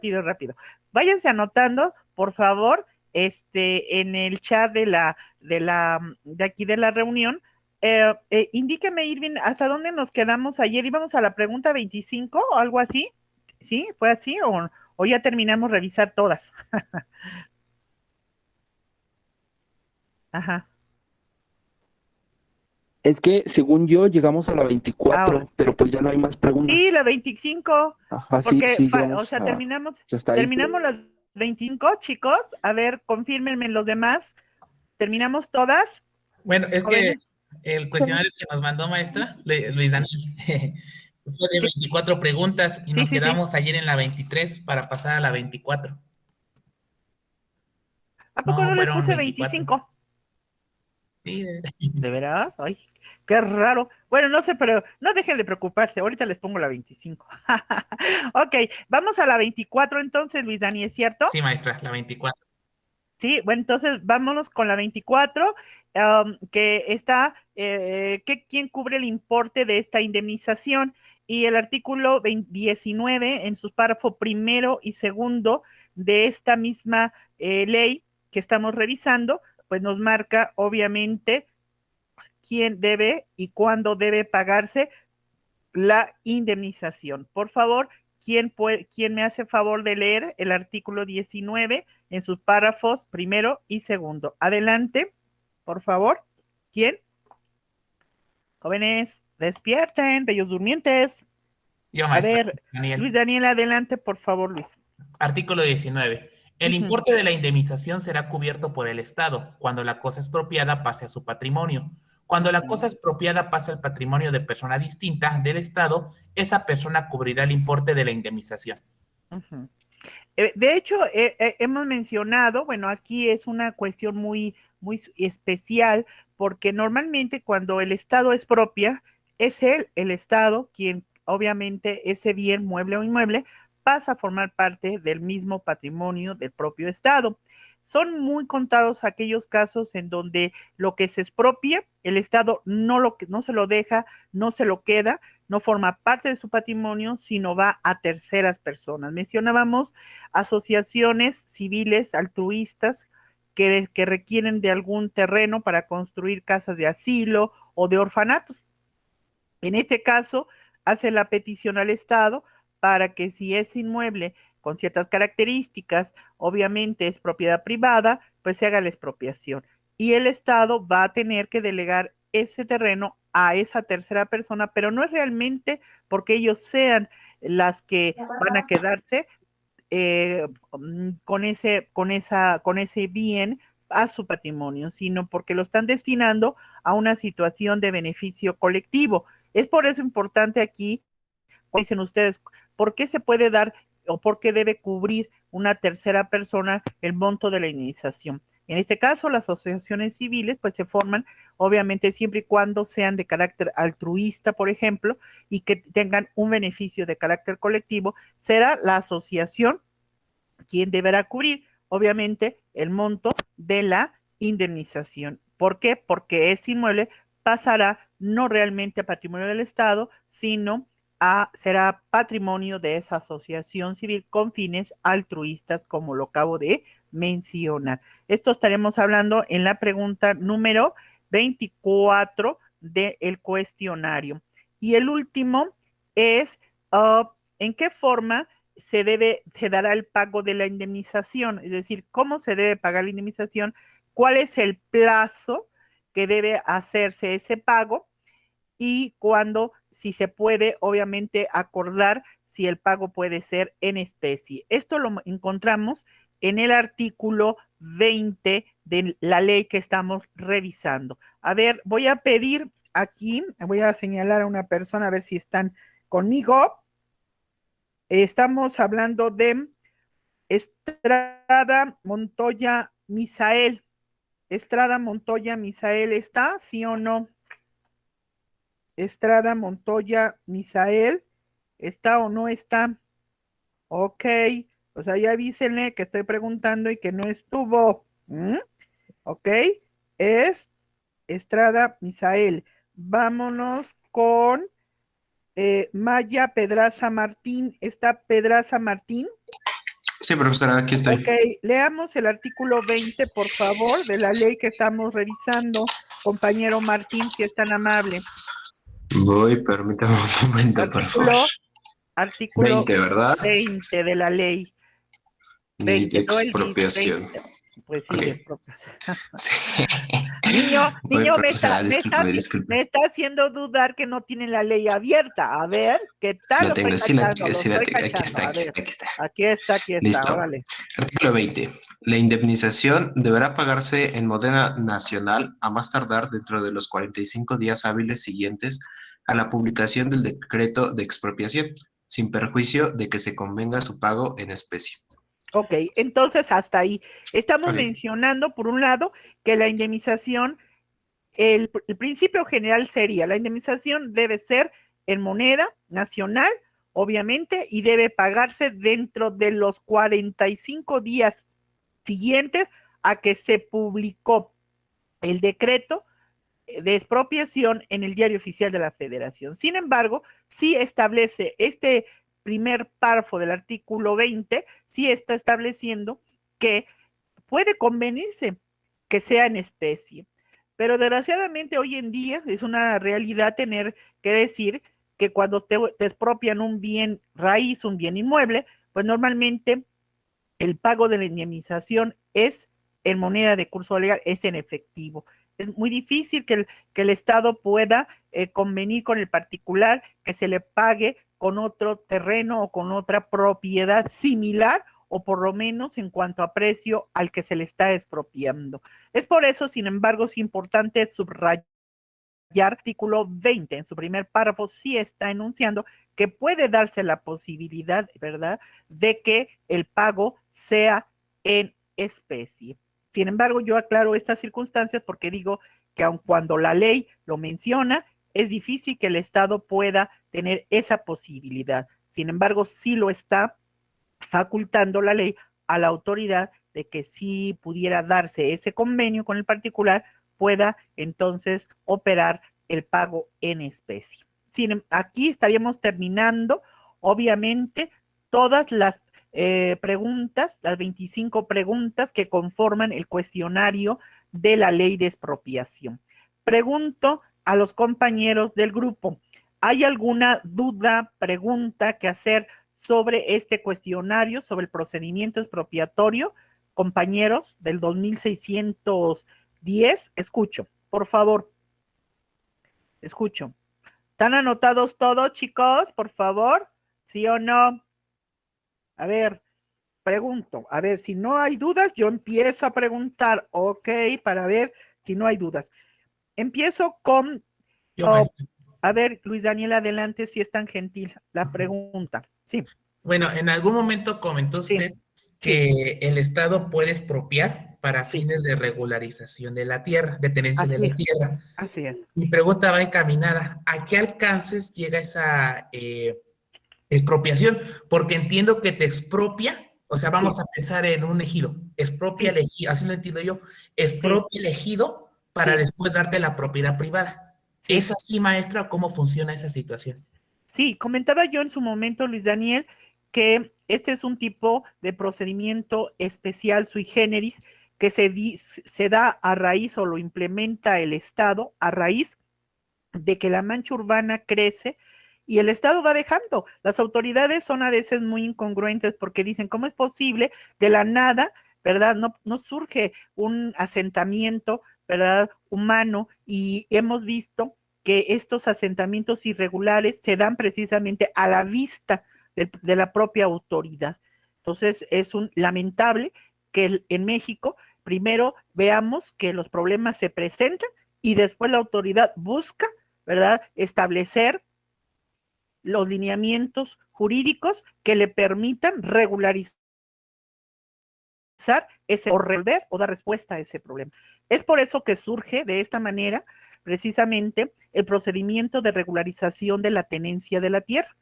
rápido, rápido. Váyanse anotando, por favor, en el chat de aquí de la reunión. Indíqueme, Irving, ¿hasta dónde nos quedamos ayer? ¿Íbamos a la pregunta 25 o algo así? ¿Sí? ¿Fue así o ya terminamos revisar todas? Ajá. Es que, según yo, llegamos a la Ahora. 24, pero pues ya no hay más Sí, preguntas. la 25, Ajá, sí, porque, sí, o llegamos sea, a... ya está ahí. terminamos las 25, chicos. A ver, confírmenme los demás. ¿Terminamos todas, Bueno, es que jóvenes? el cuestionario que nos mandó maestra, Luis Daniel, fue de Sí, 24 preguntas y sí, nos sí, sí. quedamos ayer en la 23 para pasar a la 24. ¿A poco No, no les fueron puse 24. 25? Sí, ¿De veras? Ay, qué raro. Bueno, no sé, pero no dejen de preocuparse. Ahorita les pongo la 25. Ok, vamos a la 24 entonces, Luis Dani, ¿es cierto? sí, maestra, la 24. Sí, bueno, entonces vámonos con la 24, que está, ¿quién cubre el importe de esta indemnización? Y el artículo 19, en sus párrafos primero y segundo de esta misma ley que estamos revisando, pues nos marca obviamente quién debe y cuándo debe pagarse la indemnización. Por favor, ¿quién me hace favor de leer el artículo 19 en sus párrafos primero y segundo? Adelante, por favor. ¿Quién? Jóvenes, despierten, bellos durmientes. Yo, A maestra, ver, Luis Daniel. Daniel, adelante, por favor, Luis. Artículo 19. El Ujú. importe de la indemnización será cubierto por el Estado cuando la cosa expropiada pase a su patrimonio. Cuando la cosa expropiada pase al patrimonio de persona distinta del Estado, esa persona cubrirá el importe de la indemnización. Ujú. De hecho, hemos mencionado, bueno, aquí es una cuestión muy especial, porque normalmente cuando el Estado expropia, es el Estado quien, obviamente, ese bien, mueble o inmueble, pasa a formar parte del mismo patrimonio del propio Estado. Son muy contados aquellos casos en donde lo que se expropia, el Estado no se lo deja, no se lo queda, no forma parte de su patrimonio, sino va a terceras personas. Mencionábamos asociaciones civiles altruistas que requieren de algún terreno para construir casas de asilo o de orfanatos. En este caso, hace la petición al Estado para que si es inmueble con ciertas características, obviamente es propiedad privada, pues se haga la expropiación. Y el Estado va a tener que delegar ese terreno a esa tercera persona, pero no es realmente porque ellos sean las que van a quedarse, con ese bien a su patrimonio, sino porque lo están destinando a una situación de beneficio colectivo. Es por eso importante aquí, dicen ustedes, ¿por qué se puede dar o por qué debe cubrir una tercera persona el monto de la indemnización? En este caso, las asociaciones civiles pues se forman obviamente siempre y cuando sean de carácter altruista, por ejemplo, y que tengan un beneficio de carácter colectivo, será la asociación quien deberá cubrir, obviamente, el monto de la indemnización. ¿Por qué? Porque ese inmueble pasará no realmente a patrimonio del Estado, sino será patrimonio de esa asociación civil con fines altruistas, como lo acabo de mencionar. Esto estaremos hablando en la pregunta número 24 del cuestionario. Y el último es, ¿en qué forma se dará el pago de la indemnización? Es decir, ¿cómo se debe pagar la indemnización? ¿Cuál es el plazo que debe hacerse ese pago? Y cuándo, si se puede, obviamente, acordar si el pago puede ser en especie. Esto lo encontramos en el artículo 20 de la ley que estamos revisando. A ver, voy a pedir aquí, voy a señalar a una persona a ver si están conmigo. Estamos hablando de Estrada Montoya Misael. Estrada Montoya Misael, ¿está? ¿Sí o no? Estrada Montoya Misael, ¿está o no está? Ok, o sea, ya avísenle que estoy preguntando y que no estuvo. ¿Mm? Ok, es Estrada Misael. Vámonos con Maya Pedraza Martín. ¿Está Pedraza Martín? Sí, profesora, aquí estoy. Ok, leamos el artículo 20, por favor, de la ley que estamos revisando. Compañero Martín, si es tan amable. Voy, permítame un momento, por favor. Artículo 20, ¿verdad? 20 de la ley. Ley de 20, no el bis, expropiación. 20. Pues sí, Ok. de expropiación. Sí. Niño, Voy, profesora, me disculpe. está haciendo dudar que no tiene la ley abierta. A ver, ¿qué Sí tal? la Lo estoy tengo, cachando, lo sí la estoy tengo. Aquí cachando. está, A aquí ver, está, aquí está. aquí está, Listo. órale. Artículo 20. La indemnización deberá pagarse en moneda nacional a más tardar dentro de los 45 días hábiles siguientes a la publicación del decreto de expropiación, sin perjuicio de que se convenga su pago en especie. Ok, entonces hasta ahí. Estamos Ok. mencionando, por un lado, que la indemnización, el principio general sería, la indemnización debe ser en moneda nacional, obviamente, y debe pagarse dentro de los 45 días siguientes a que se publicó el decreto de expropiación en el Diario Oficial de la Federación. Sin embargo, sí establece este primer párrafo del artículo 20, sí está estableciendo que puede convenirse que sea en especie. Pero desgraciadamente hoy en día es una realidad tener que decir que cuando te expropian un bien raíz, un bien inmueble, pues normalmente el pago de la indemnización es en moneda de curso legal, es en efectivo. Es muy difícil que el Estado pueda convenir con el particular que se le pague con otro terreno o con otra propiedad similar o por lo menos en cuanto a precio al que se le está expropiando. Es por eso, sin embargo, es importante subrayar artículo 20 en su primer párrafo sí está enunciando que puede darse la posibilidad, ¿verdad?, de que el pago sea en especie. Sin embargo, yo aclaro estas circunstancias porque digo que aun cuando la ley lo menciona, es difícil que el Estado pueda tener esa posibilidad. Sin embargo, sí lo está facultando la ley a la autoridad de que si pudiera darse ese convenio con el particular, pueda entonces operar el pago en especie. Aquí estaríamos terminando, obviamente, todas las preguntas, las 25 preguntas que conforman el cuestionario de la ley de expropiación. Pregunto a los compañeros del grupo, ¿hay alguna duda, pregunta que hacer sobre este cuestionario, sobre el procedimiento expropiatorio? Compañeros del 2610, escucho, por favor, escucho. ¿Están anotados todos, chicos? Por favor, ¿sí o no? A ver, pregunto, a ver, si no hay dudas, yo empiezo a preguntar, ok, para ver si no hay dudas. Empiezo con, a ver, Luis Daniel, adelante, si es tan gentil, la pregunta. Sí. Bueno, en algún momento comentó usted que el Estado puede expropiar para fines de regularización de la tierra, de tenencia de la tierra. Así es. Mi pregunta va encaminada, ¿a qué alcances llega esa expropiación? Porque entiendo que te expropia, o sea, vamos a pensar en un ejido, expropia el ejido, así lo entiendo yo, expropia el ejido para después darte la propiedad privada. ¿Es así, maestra, cómo funciona esa situación? Sí, comentaba yo en su momento, Luis Daniel, que este es un tipo de procedimiento especial sui generis que se da a raíz o lo implementa el Estado a raíz de que la mancha urbana crece y el Estado va dejando. Las autoridades son a veces muy incongruentes porque dicen, ¿cómo es posible de la nada, verdad? No surge un asentamiento, ¿verdad?, humano, y hemos visto que estos asentamientos irregulares se dan precisamente a la vista de la propia autoridad. Entonces, es un lamentable que en México primero veamos que los problemas se presentan y después la autoridad busca, ¿verdad?, establecer los lineamientos jurídicos que le permitan regularizar ese, o resolver o dar respuesta a ese problema. Es por eso que surge de esta manera precisamente el procedimiento de regularización de la tenencia de la tierra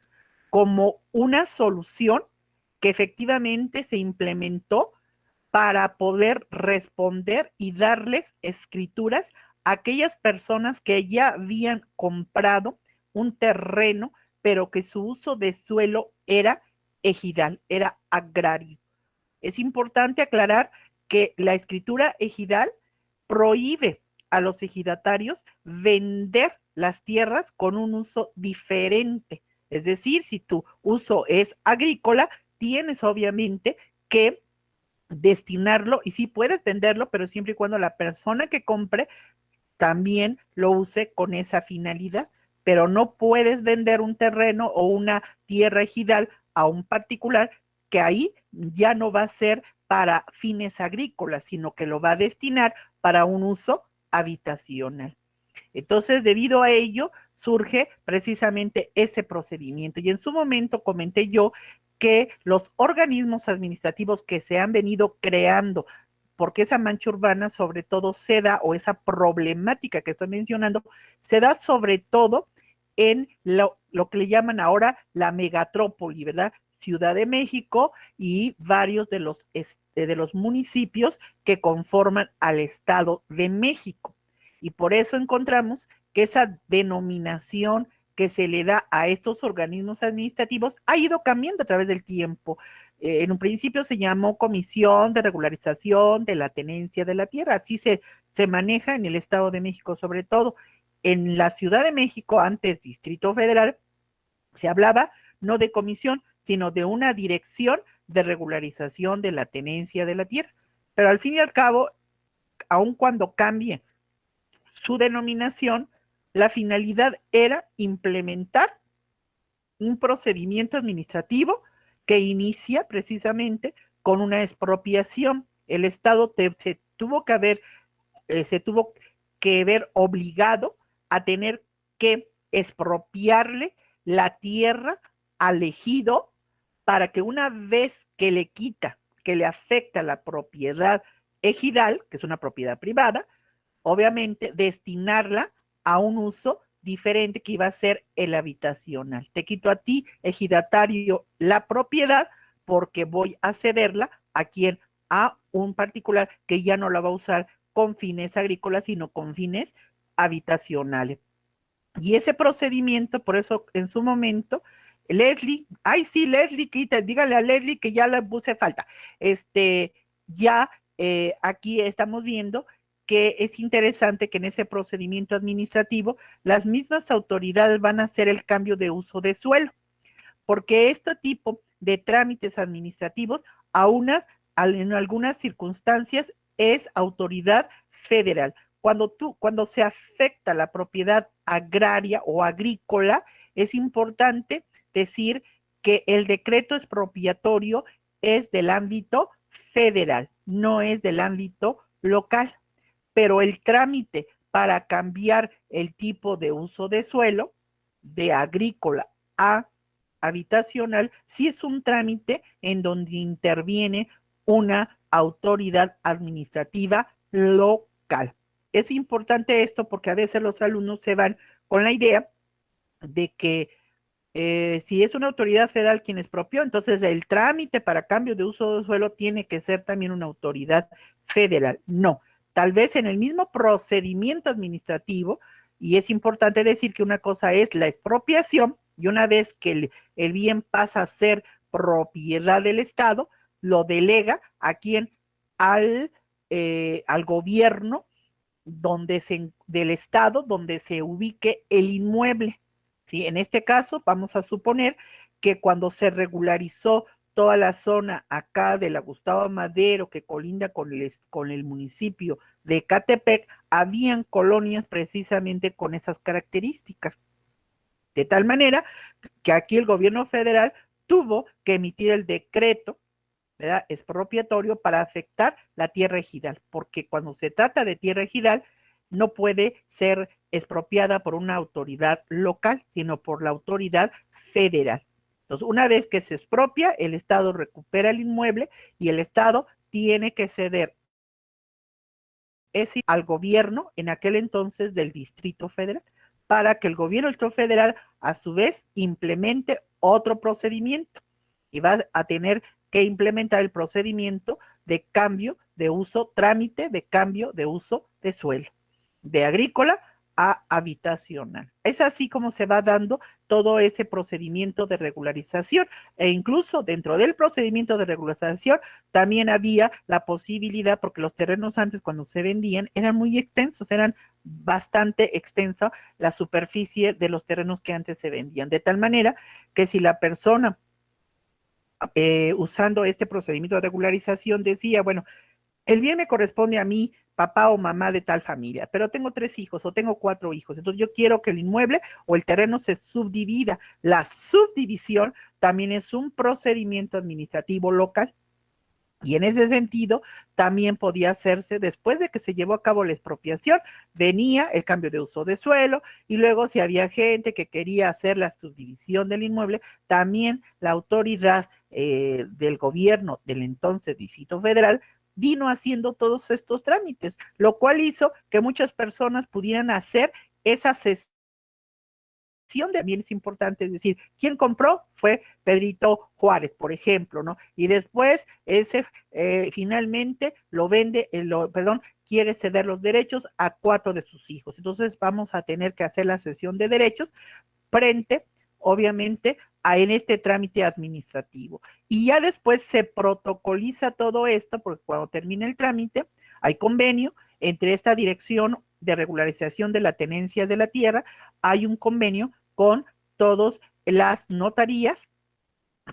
como una solución que efectivamente se implementó para poder responder y darles escrituras a aquellas personas que ya habían comprado un terreno, pero que su uso de suelo era ejidal, era agrario. Es importante aclarar que la escritura ejidal prohíbe a los ejidatarios vender las tierras con un uso diferente. Es decir, si tu uso es agrícola, tienes obviamente que destinarlo, y sí puedes venderlo, pero siempre y cuando la persona que compre también lo use con esa finalidad, pero no puedes vender un terreno o una tierra ejidal a un particular, que ahí ya no va a ser para fines agrícolas, sino que lo va a destinar para un uso habitacional. Entonces, debido a ello, surge precisamente ese procedimiento. Y en su momento comenté yo que los organismos administrativos que se han venido creando, porque esa mancha urbana sobre todo se da, o esa problemática que estoy mencionando, se da sobre todo en lo que le llaman ahora la megatrópoli, ¿verdad? Ciudad de México y varios de los municipios que conforman al Estado de México. Y por eso encontramos que esa denominación que se le da a estos organismos administrativos ha ido cambiando a través del tiempo. En un principio se llamó Comisión de Regularización de la Tenencia de la Tierra, así se maneja en el Estado de México sobre todo. En la Ciudad de México, antes Distrito Federal, se hablaba no de comisión, sino de una dirección de regularización de la tenencia de la tierra. Pero al fin y al cabo, aun cuando cambie su denominación, la finalidad era implementar un procedimiento administrativo que inicia precisamente con una expropiación. El Estado se tuvo que ver obligado a tener que expropiarle la tierra al ejido para que una vez que le quita, que le afecta la propiedad ejidal, que es una propiedad privada, obviamente destinarla a un uso diferente que iba a ser el habitacional. Te quito a ti, ejidatario, la propiedad porque voy a cederla a quien, a un particular que ya no la va a usar con fines agrícolas, sino con fines habitacionales. Y ese procedimiento, por eso en su momento, Leslie, dígale a Leslie que ya le puse falta. Aquí estamos viendo que es interesante que en ese procedimiento administrativo las mismas autoridades van a hacer el cambio de uso de suelo, porque este tipo de trámites administrativos, en algunas circunstancias, es autoridad federal. Cuando se afecta la propiedad agraria o agrícola, es importante decir que el decreto expropiatorio es del ámbito federal, no es del ámbito local. Pero el trámite para cambiar el tipo de uso de suelo, de agrícola a habitacional, sí es un trámite en donde interviene una autoridad administrativa local. Es importante esto porque a veces los alumnos se van con la idea de que si es una autoridad federal quien expropió, entonces el trámite para cambio de uso de suelo tiene que ser también una autoridad federal. No, tal vez en el mismo procedimiento administrativo, y es importante decir que una cosa es la expropiación, y una vez que el bien pasa a ser propiedad del Estado, lo delega a quien, al gobierno del Estado donde se ubique el inmueble. ¿Sí? En este caso, vamos a suponer que cuando se regularizó toda la zona acá de la Gustavo Madero, que colinda con el municipio de Ecatepec, habían colonias precisamente con esas características. De tal manera que aquí el gobierno federal tuvo que emitir el decreto, ¿verdad?, expropiatorio para afectar la tierra ejidal, porque cuando se trata de tierra ejidal no puede ser expropiada por una autoridad local, sino por la autoridad federal. Entonces, una vez que se expropia, el Estado recupera el inmueble y el Estado tiene que ceder al gobierno en aquel entonces del Distrito Federal, para que el gobierno del Distrito Federal a su vez implemente otro procedimiento y va a tener que implementar el procedimiento de cambio de uso, trámite de cambio de uso de suelo, de agrícola a habitacional. Es así como se va dando todo ese procedimiento de regularización, e incluso dentro del procedimiento de regularización también había la posibilidad, porque los terrenos antes cuando se vendían eran muy extensos, eran bastante extensa la superficie de los terrenos que antes se vendían, de tal manera que si la persona usando este procedimiento de regularización decía, bueno, el bien me corresponde a mí, papá o mamá de tal familia, pero tengo 3 hijos o tengo 4 hijos, entonces yo quiero que el inmueble o el terreno se subdivida. La subdivisión también es un procedimiento administrativo local. Y en ese sentido, también podía hacerse después de que se llevó a cabo la expropiación, venía el cambio de uso de suelo y luego si había gente que quería hacer la subdivisión del inmueble, también la autoridad del gobierno del entonces Distrito Federal vino haciendo todos estos trámites, lo cual hizo que muchas personas pudieran hacer esa cesión. También es importante, es decir, ¿quién compró? Fue Pedrito Juárez, por ejemplo, ¿no? Y después ese finalmente lo vende, quiere ceder los derechos a 4 de sus hijos. Entonces vamos a tener que hacer la cesión de derechos frente, obviamente, en este trámite administrativo. Y ya después se protocoliza todo esto, porque cuando termina el trámite, hay convenio entre esta dirección de regularización de la tenencia de la tierra, hay un convenio con todas las notarías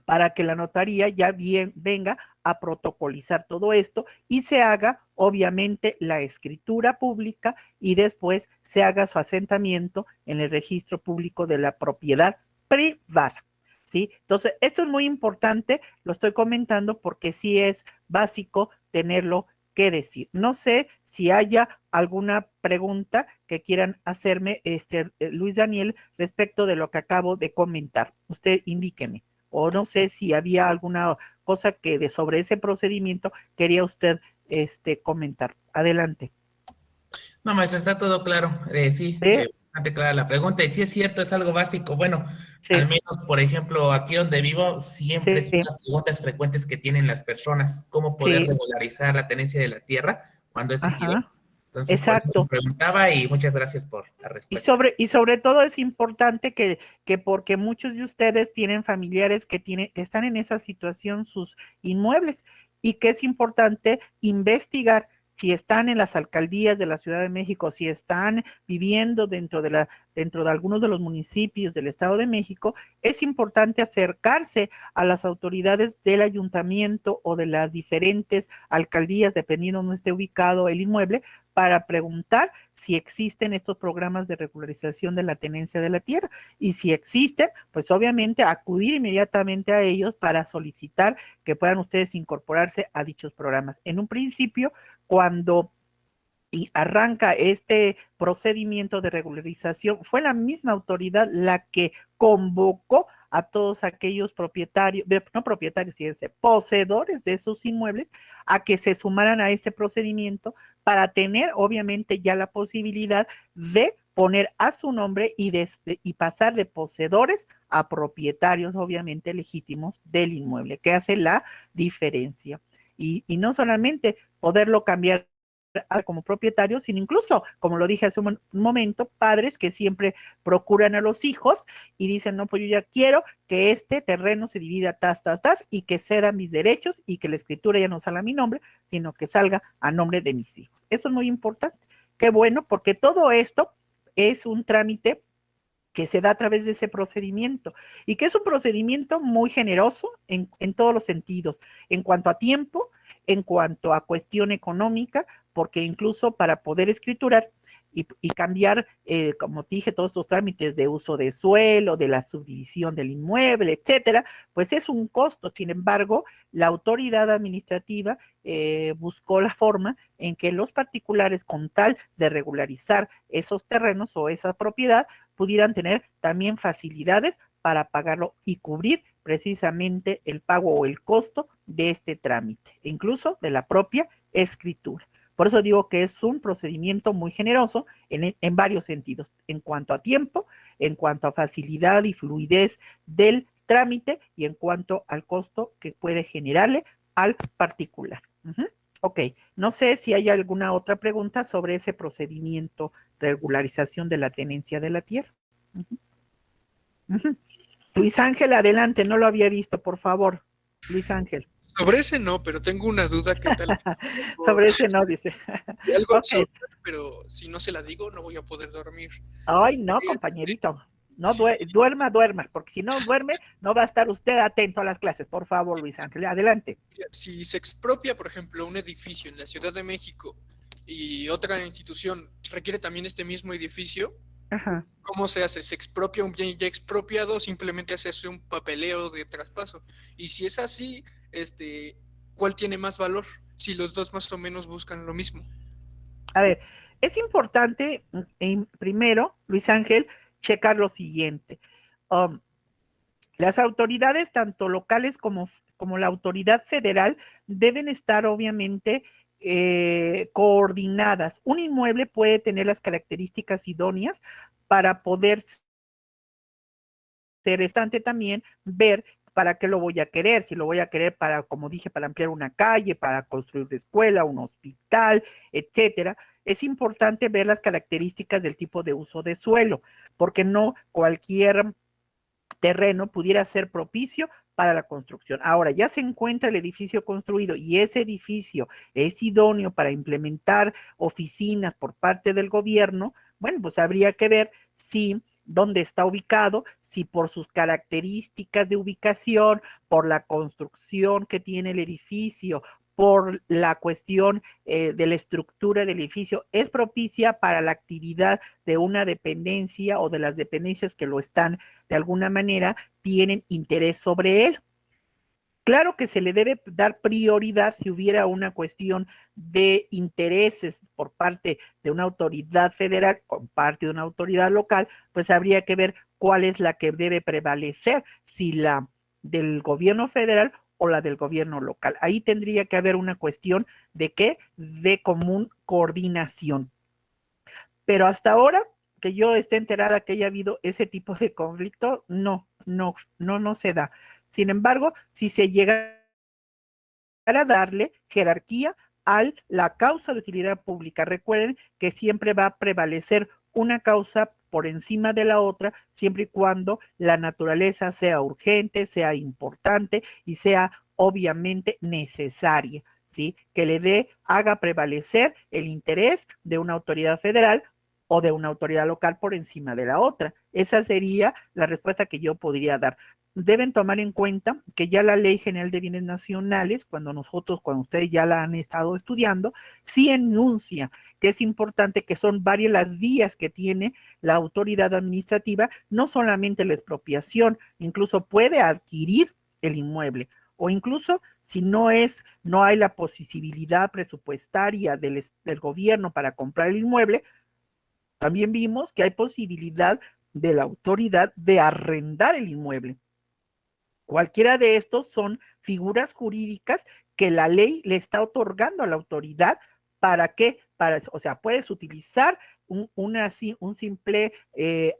para que la notaría ya bien venga a protocolizar todo esto y se haga obviamente la escritura pública y después se haga su asentamiento en el registro público de la propiedad privada. ¿Sí? Entonces, esto es muy importante, lo estoy comentando porque sí es básico tenerlo que decir. No sé si haya alguna pregunta que quieran hacerme, Luis Daniel, respecto de lo que acabo de comentar. Usted indíqueme. O no sé si había alguna cosa que sobre ese procedimiento quería usted comentar. Adelante. No, maestro, está todo claro. Sí, bastante clara la pregunta. Y sí es cierto, es algo básico. Bueno, sí. Al menos, por ejemplo, aquí donde vivo, siempre sí. son las preguntas frecuentes que tienen las personas. ¿Cómo poder regularizar la tenencia de la tierra cuando es seguido? Entonces, exacto. Por eso me preguntaba y muchas gracias por la respuesta. Y sobre todo es importante que porque muchos de ustedes tienen familiares que están en esa situación, sus inmuebles, y que es importante investigar si están en las alcaldías de la Ciudad de México, si están viviendo dentro de algunos de los municipios del Estado de México, es importante acercarse a las autoridades del ayuntamiento o de las diferentes alcaldías, dependiendo de donde esté ubicado el inmueble, para preguntar si existen estos programas de regularización de la tenencia de la tierra. Y si existen, pues obviamente acudir inmediatamente a ellos para solicitar que puedan ustedes incorporarse a dichos programas. En un principio, cuando arranca este procedimiento de regularización, fue la misma autoridad la que convocó a todos aquellos propietarios, no propietarios, fíjense, poseedores de esos inmuebles, a que se sumaran a ese procedimiento para tener obviamente ya la posibilidad de poner a su nombre y pasar de poseedores a propietarios obviamente legítimos del inmueble, que hace la diferencia. Y no solamente poderlo cambiar como propietarios, sino incluso, como lo dije hace un momento, padres que siempre procuran a los hijos y dicen, no, pues yo ya quiero que este terreno se divida tas, y que cedan mis derechos y que la escritura ya no salga a mi nombre, sino que salga a nombre de mis hijos. Eso es muy importante. Qué bueno, porque todo esto es un trámite que se da a través de ese procedimiento y que es un procedimiento muy generoso en todos los sentidos, en cuanto a tiempo, en cuanto a cuestión económica, porque incluso para poder escriturar y cambiar, como te dije, todos estos trámites de uso de suelo, de la subdivisión del inmueble, etcétera, pues es un costo. Sin embargo, la autoridad administrativa buscó la forma en que los particulares, con tal de regularizar esos terrenos o esa propiedad, pudieran tener también facilidades para pagarlo y cubrir precisamente el pago o el costo de este trámite, incluso de la propia escritura. Por eso digo que es un procedimiento muy generoso en varios sentidos, en cuanto a tiempo, en cuanto a facilidad y fluidez del trámite y en cuanto al costo que puede generarle al particular. Ok, no sé si hay alguna otra pregunta sobre ese procedimiento de regularización de la tenencia de la tierra. Ujú, ujú. Luis Ángel, adelante, no lo había visto, por favor. Luis Ángel. Sobre ese no, pero tengo una duda que tal. Sobre ese no, dice. Si algo Ok. absurdo, pero si no se la digo, no voy a poder dormir. Ay, no, Este, compañerito. No si, duerma, porque si no duerme, no va a estar usted atento a las clases. Por favor, Luis Ángel, adelante. si se expropia, por ejemplo, un edificio en la Ciudad de México y otra institución requiere también este mismo edificio, Ajá. ¿cómo se hace? ¿Se expropia un bien ya expropiado o simplemente se hace un papeleo de traspaso? Y si es así, ¿cuál tiene más valor? Si los dos más o menos buscan lo mismo. A ver, es importante, primero, Luis Ángel, checar lo siguiente. Las autoridades, tanto locales como la autoridad federal, deben estar obviamente coordinadas. Un inmueble puede tener las características idóneas para poder ser estante también, ver para qué lo voy a querer, si lo voy a querer para, como dije, para ampliar una calle, para construir una escuela, un hospital, etcétera. Es importante ver las características del tipo de uso de suelo, porque no cualquier terreno pudiera ser propicio para la construcción. Ahora, ya se encuentra el edificio construido y ese edificio es idóneo para implementar oficinas por parte del gobierno, bueno, pues habría que ver si dónde está ubicado, si por sus características de ubicación, por la construcción que tiene el edificio, por la cuestión de la estructura del edificio, es propicia para la actividad de una dependencia o de las dependencias que lo están de alguna manera, tienen interés sobre él. Claro que se le debe dar prioridad si hubiera una cuestión de intereses por parte de una autoridad federal o parte de una autoridad local, pues habría que ver cuál es la que debe prevalecer, si la del gobierno federal o la del gobierno local. Ahí tendría que haber una cuestión de qué, de común coordinación. Pero hasta ahora que yo esté enterada que haya habido ese tipo de conflicto, no se da. Sin embargo, si se llega a darle jerarquía a la causa de utilidad pública, recuerden que siempre va a prevalecer una causa por encima de la otra, siempre y cuando la naturaleza sea urgente, sea importante y sea obviamente necesaria, ¿sí? Que haga prevalecer el interés de una autoridad federal o de una autoridad local por encima de la otra. Esa sería la respuesta que yo podría dar. Deben tomar en cuenta que ya la Ley General de Bienes Nacionales, cuando ustedes ya la han estado estudiando, sí enuncia que es importante, que son varias las vías que tiene la autoridad administrativa, no solamente la expropiación, incluso puede adquirir el inmueble, o incluso si no hay la posibilidad presupuestaria del gobierno para comprar el inmueble, también vimos que hay posibilidad de la autoridad de arrendar el inmueble. Cualquiera de estos son figuras jurídicas que la ley le está otorgando a la autoridad. ¿Para qué? O sea, puedes utilizar un simple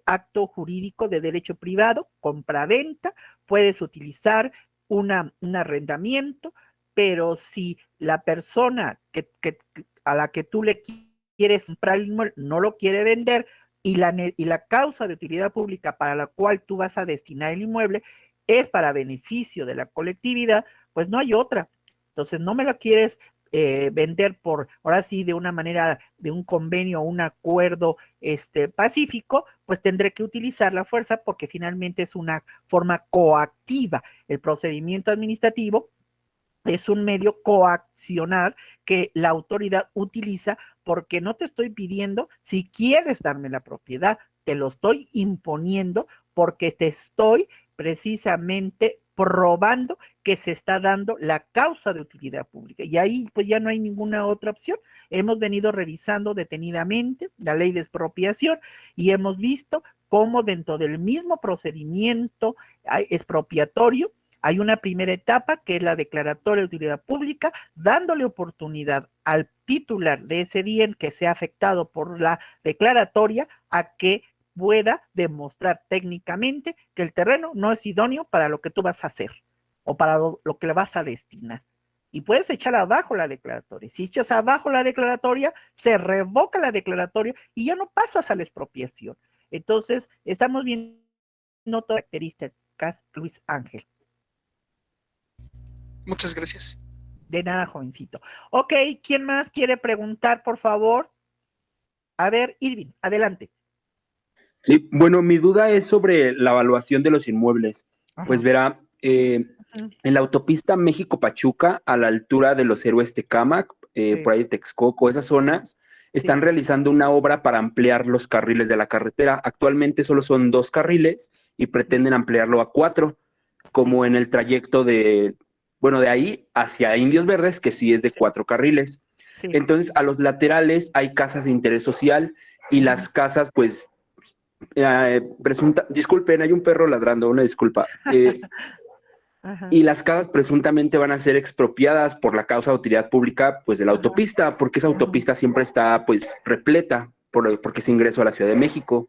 acto jurídico de derecho privado, compra-venta, puedes utilizar un arrendamiento, pero si la persona a la que tú le quieres comprar el inmueble no lo quiere vender y la causa de utilidad pública para la cual tú vas a destinar el inmueble es para beneficio de la colectividad, pues no hay otra. Entonces no me lo quieres vender ahora sí, de una manera, de un convenio o un acuerdo pacífico, pues tendré que utilizar la fuerza porque finalmente es una forma coactiva. El procedimiento administrativo es un medio coaccionar que la autoridad utiliza porque no te estoy pidiendo si quieres darme la propiedad, te lo estoy imponiendo porque te estoy precisamente probando que se está dando la causa de utilidad pública. Y ahí pues ya no hay ninguna otra opción. Hemos venido revisando detenidamente la ley de expropiación y hemos visto cómo dentro del mismo procedimiento expropiatorio hay una primera etapa que es la declaratoria de utilidad pública, dándole oportunidad al titular de ese bien que sea afectado por la declaratoria a que pueda demostrar técnicamente que el terreno no es idóneo para lo que tú vas a hacer o para lo que le vas a destinar. y puedes echar abajo la declaratoria. Si echas abajo la declaratoria, se revoca la declaratoria y ya no pasas a la expropiación. Entonces, estamos viendo todas las características, Luis Ángel. Muchas gracias. De nada, jovencito. Ok, ¿quién más quiere preguntar, por favor? A ver, Irving, adelante. Sí, bueno, mi duda es sobre la evaluación de los inmuebles. Ajá. Pues verá, en la autopista México-Pachuca, a la altura de los Héroes Tecámac, Sí. por ahí de Texcoco, esas zonas, están realizando una obra para ampliar los carriles de la carretera. Actualmente solo son 2 carriles y pretenden ampliarlo a 4, como en el trayecto de, bueno, de ahí hacia Indios Verdes, que sí es de 4 carriles. Sí. Entonces, a los laterales hay casas de interés social y las casas, pues, disculpen, hay un perro ladrando, una disculpa. Ajá. Y las casas presuntamente van a ser expropiadas por la causa de utilidad pública, pues, de la autopista, porque esa autopista siempre está, pues, repleta, porque es ingreso a la Ciudad de México.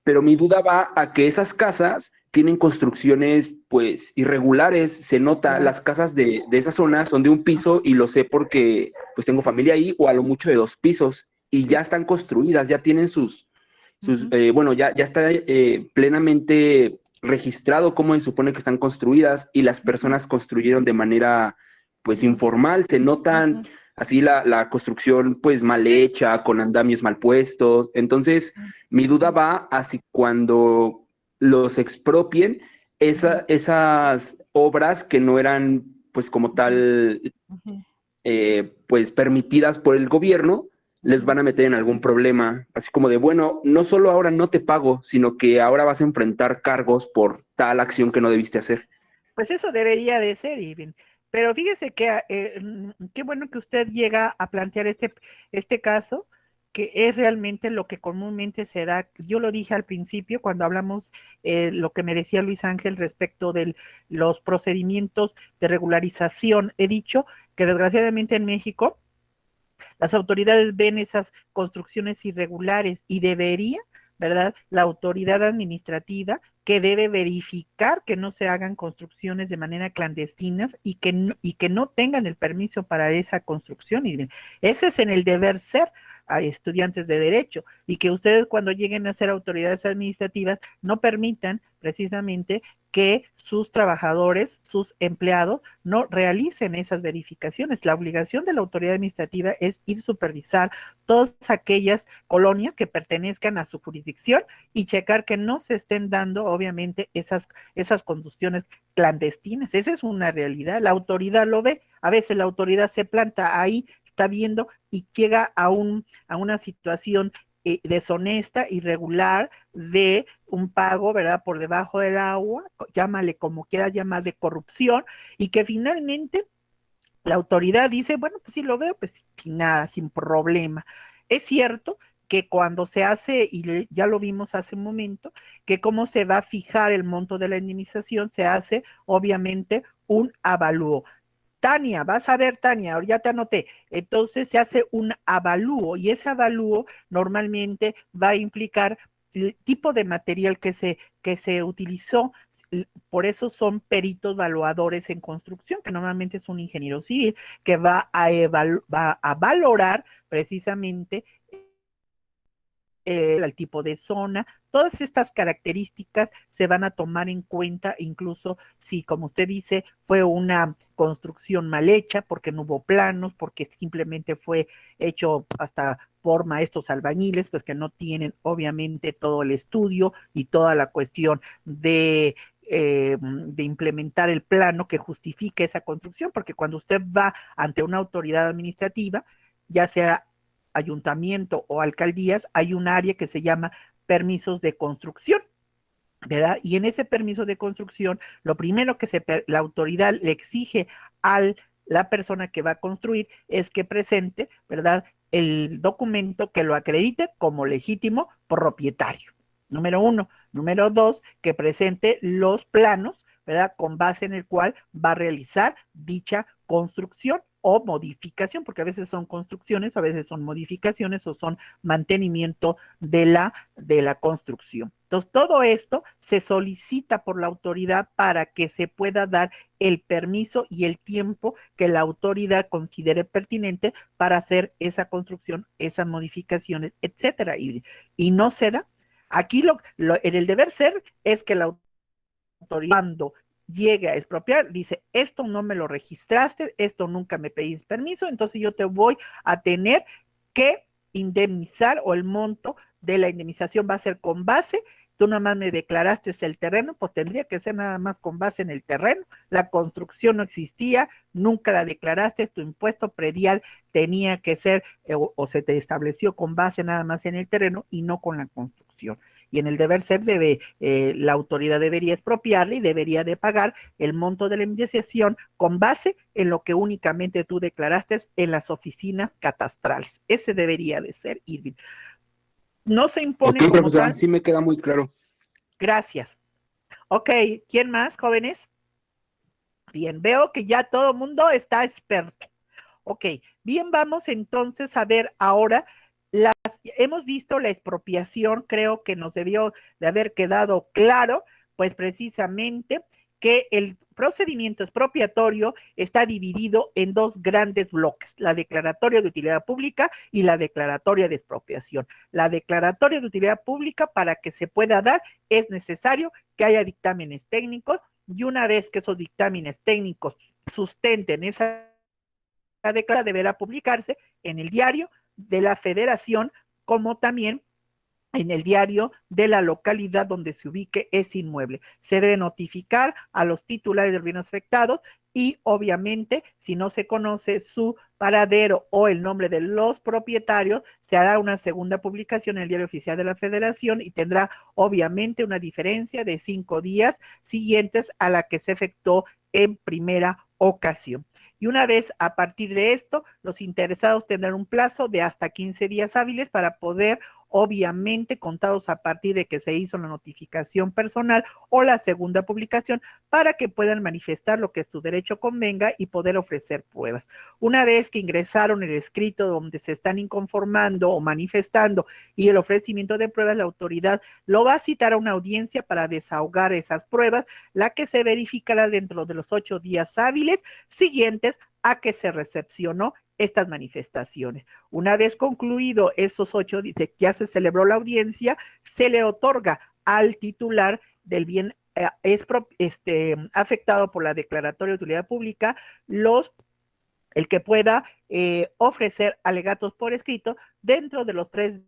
Pero mi duda va a que esas casas tienen construcciones, pues, irregulares. Se nota, las casas de esa zona son de un piso, y lo sé porque, pues, tengo familia ahí, o a lo mucho de 2 pisos, y ya están construidas, ya tienen bueno, ya está plenamente registrado cómo se supone que están construidas, y las personas construyeron de manera, pues, informal. Se notan así la construcción, pues, mal hecha, con andamios mal puestos. Entonces, mi duda va a si cuando los expropien, esas obras que no eran, pues, como tal, pues, permitidas por el gobierno, les van a meter en algún problema, así como de, bueno, no solo ahora no te pago, sino que ahora vas a enfrentar cargos por tal acción que no debiste hacer. Pues eso debería de ser, Irving. Pero fíjese que qué bueno que usted llega a plantear este caso, que es realmente lo que comúnmente se da. Yo lo dije al principio cuando hablamos lo que me decía Luis Ángel respecto de los procedimientos de regularización. He dicho que desgraciadamente en México las autoridades ven esas construcciones irregulares y debería, ¿verdad? La autoridad administrativa que debe verificar que no se hagan construcciones de manera clandestinas y que no tengan el permiso para esa construcción. Y ese es en el deber ser a estudiantes de derecho, y que ustedes cuando lleguen a ser autoridades administrativas no permitan precisamente que sus trabajadores, sus empleados, no realicen esas verificaciones. La obligación de la autoridad administrativa es ir a supervisar todas aquellas colonias que pertenezcan a su jurisdicción y checar que no se estén dando, obviamente, esas conducciones clandestinas. Esa es una realidad. La autoridad lo ve. A veces la autoridad se planta ahí, está viendo y llega a una situación deshonesta, irregular, de un pago, ¿verdad?, por debajo del agua, llámale como quieras llamar, de corrupción, y que finalmente la autoridad dice, bueno, pues sí lo veo, pues sin nada, sin problema. Es cierto que cuando se hace, y ya lo vimos hace un momento, que cómo se va a fijar el monto de la indemnización, se hace obviamente un avalúo. Tania, vas a ver, Tania, ya te anoté. Entonces se hace un avalúo, y ese avalúo normalmente va a implicar el tipo de material que se utilizó. Por eso son peritos evaluadores en construcción, que normalmente es un ingeniero civil que va a valorar precisamente el tipo de zona. Todas estas características se van a tomar en cuenta, incluso si, como usted dice, fue una construcción mal hecha, porque no hubo planos, porque simplemente fue hecho hasta por maestros albañiles, pues que no tienen obviamente todo el estudio y toda la cuestión de implementar el plano que justifique esa construcción, porque cuando usted va ante una autoridad administrativa, ya sea ayuntamiento o alcaldías, hay un área que se llama permisos de construcción, ¿verdad? Y en ese permiso de construcción, lo primero que la autoridad le exige a la persona que va a construir es que presente, ¿verdad?, el documento que lo acredite como legítimo propietario. Número 1. Número 2, que presente los planos, ¿verdad?, con base en el cual va a realizar dicha construcción o modificación, porque a veces son construcciones, a veces son modificaciones o son mantenimiento de la construcción. Entonces, todo esto se solicita por la autoridad para que se pueda dar el permiso y el tiempo que la autoridad considere pertinente para hacer esa construcción, esas modificaciones, etcétera. Y no se da. Aquí en el deber ser es que la autoridad, cuando llegue a expropiar, dice, esto no me lo registraste, esto nunca me pedís permiso, entonces yo te voy a tener que indemnizar, o el monto de la indemnización va a ser con base, tú nada más me declaraste el terreno, pues tendría que ser nada más con base en el terreno, la construcción no existía, nunca la declaraste, tu impuesto predial tenía que ser, o se te estableció con base nada más en el terreno y no con la construcción. Y en el deber ser la autoridad debería expropiarle y debería de pagar el monto de la indemnización con base en lo que únicamente tú declaraste en las oficinas catastrales. Ese debería de ser, Irving. No se impone Ok, como profesora, tal. sí me queda muy claro. Gracias. Ok, ¿quién más, jóvenes? Bien, veo que ya todo el mundo está experto. Ok, bien, vamos entonces a ver ahora, hemos visto la expropiación, creo que nos debió de haber quedado claro, pues precisamente que el procedimiento expropiatorio está dividido en dos grandes bloques, la declaratoria de utilidad pública y la declaratoria de expropiación. La declaratoria de utilidad pública, para que se pueda dar, es necesario que haya dictámenes técnicos, y una vez que esos dictámenes técnicos sustenten esa declaración, deberá publicarse en el diario de la Federación, como también en el diario de la localidad donde se ubique ese inmueble. Se debe notificar a los titulares de los bienes afectados y, obviamente, si no se conoce su paradero o el nombre de los propietarios, se hará una segunda publicación en el diario oficial de la Federación y tendrá, obviamente, una diferencia de 5 días siguientes a la que se efectuó en primera ocasión. Y una vez a partir de esto, los interesados tendrán un plazo de hasta 15 días hábiles para poder, obviamente, contados a partir de que se hizo la notificación personal o la segunda publicación, para que puedan manifestar lo que su derecho convenga y poder ofrecer pruebas. Una vez que ingresaron el escrito donde se están inconformando o manifestando y el ofrecimiento de pruebas, la autoridad lo va a citar a una audiencia para desahogar esas pruebas, la que se verificará dentro de los 8 días hábiles siguientes a que se recepcionó estas manifestaciones. Una vez concluido esos 8 días, ya se celebró la audiencia, se le otorga al titular del bien afectado por la declaratoria de utilidad pública el que pueda ofrecer alegatos por escrito dentro de los 3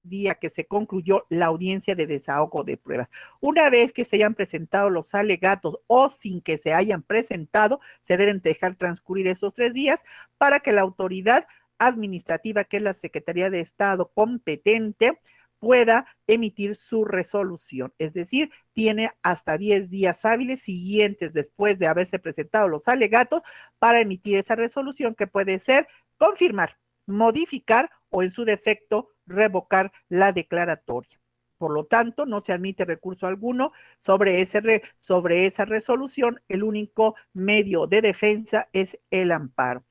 día que se concluyó la audiencia de desahogo de pruebas. Una vez que se hayan presentado los alegatos o sin que se hayan presentado, se deben dejar transcurrir esos 3 días para que la autoridad administrativa, que es la Secretaría de Estado competente, pueda emitir su resolución. Es decir, tiene hasta 10 días hábiles siguientes después de haberse presentado los alegatos para emitir esa resolución, que puede ser confirmar, modificar o, en su defecto, revocar la declaratoria. Por lo tanto, no se admite recurso alguno sobre esa resolución. El único medio de defensa es el amparo.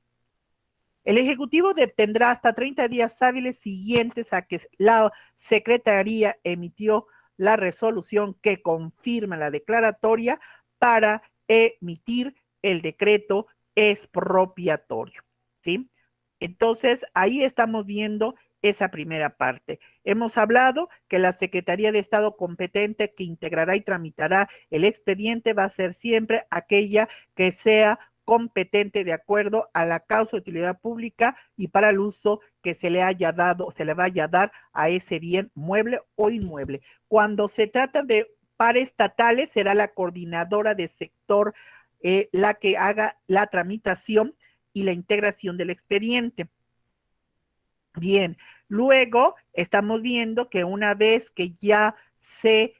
El Ejecutivo tendrá hasta 30 días hábiles siguientes a que la Secretaría emitió la resolución que confirma la declaratoria para emitir el decreto expropiatorio, ¿sí? Entonces, ahí estamos viendo esa primera parte. Hemos hablado que la Secretaría de Estado competente que integrará y tramitará el expediente va a ser siempre aquella que sea competente de acuerdo a la causa de utilidad pública y para el uso que se le haya dado, se le vaya a dar a ese bien mueble o inmueble. Cuando se trata de paraestatales, será la coordinadora de sector la que haga la tramitación y la integración del expediente. Bien, luego estamos viendo que una vez que ya se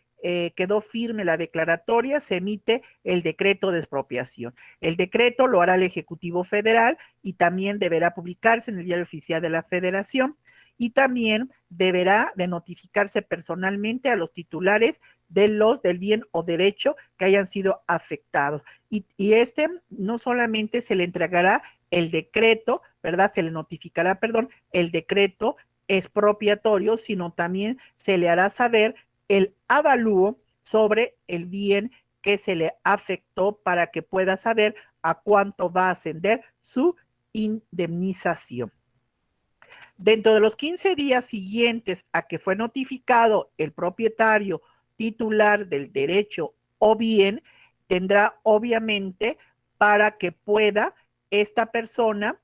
quedó firme la declaratoria, se emite el decreto de expropiación. El decreto lo hará el Ejecutivo Federal y también deberá publicarse en el Diario Oficial de la Federación, y también deberá de notificarse personalmente a los titulares del bien o derecho que hayan sido afectados. Y no solamente se le entregará el decreto, ¿verdad? Se le notificará, perdón, el decreto expropiatorio, sino también se le hará saber el avalúo sobre el bien que se le afectó para que pueda saber a cuánto va a ascender su indemnización. Dentro de los 15 días siguientes a que fue notificado el propietario titular del derecho o bien, tendrá obviamente para que pueda esta persona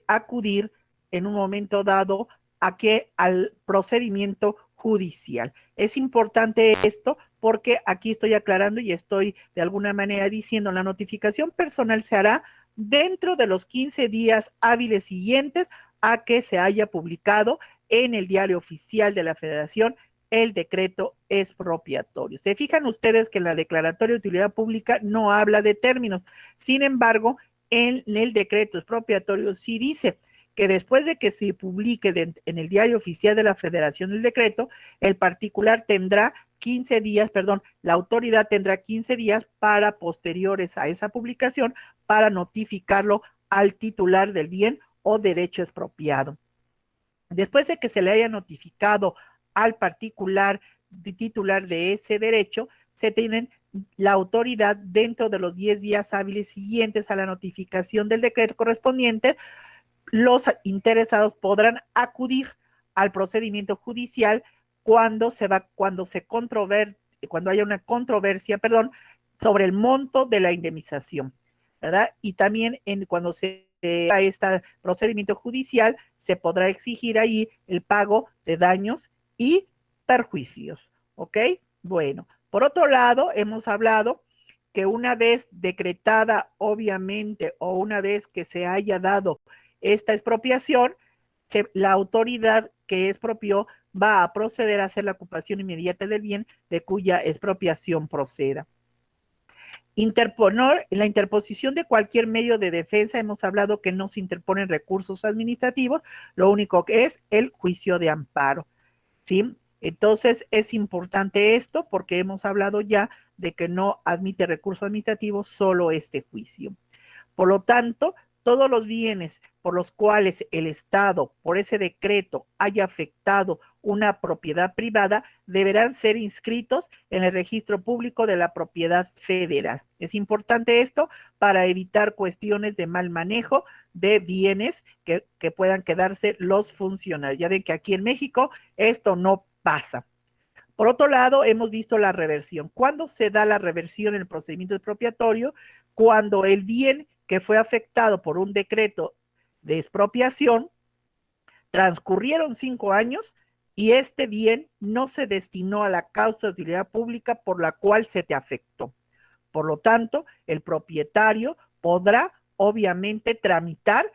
acudir en un momento dado al procedimiento judicial. Es importante esto porque aquí estoy aclarando y estoy de alguna manera diciendo la notificación personal se hará dentro de los 15 días hábiles siguientes a que se haya publicado en el Diario Oficial de la Federación el decreto expropiatorio. Se fijan ustedes que la declaratoria de utilidad pública no habla de términos. Sin embargo, en el decreto expropiatorio sí dice que después de que se publique en el Diario Oficial de la Federación el decreto, el particular tendrá 15 días, la autoridad tendrá 15 días para posteriores a esa publicación para notificarlo al titular del bien o derecho expropiado. Después de que se le haya notificado al particular titular de ese derecho, se tienen la autoridad dentro de los 10 días hábiles siguientes a la notificación del decreto correspondiente. Los interesados podrán acudir al procedimiento judicial cuando haya una controversia, sobre el monto de la indemnización, ¿verdad? Y también cuando se haga este procedimiento judicial, se podrá exigir ahí el pago de daños y perjuicios, ¿ok? Bueno, por otro lado, hemos hablado que una vez decretada, obviamente, o una vez que se haya dado esta expropiación, la autoridad que expropió va a proceder a hacer la ocupación inmediata del bien de cuya expropiación proceda. La interposición de cualquier medio de defensa, hemos hablado que no se interponen recursos administrativos, lo único que es el juicio de amparo, ¿sí? Entonces es importante esto porque hemos hablado ya de que no admite recurso administrativo solo este juicio. Por lo tanto, todos los bienes por los cuales el Estado, por ese decreto, haya afectado una propiedad privada, deberán ser inscritos en el registro público de la propiedad federal. Es importante esto para evitar cuestiones de mal manejo de bienes que puedan quedarse los funcionarios. Ya ven que aquí en México esto no pasa. Por otro lado, hemos visto la reversión. ¿Cuándo se da la reversión en el procedimiento expropiatorio? Cuando el bien que fue afectado por un decreto de expropiación, transcurrieron 5 años y este bien no se destinó a la causa de utilidad pública por la cual se te afectó. Por lo tanto, el propietario podrá obviamente tramitar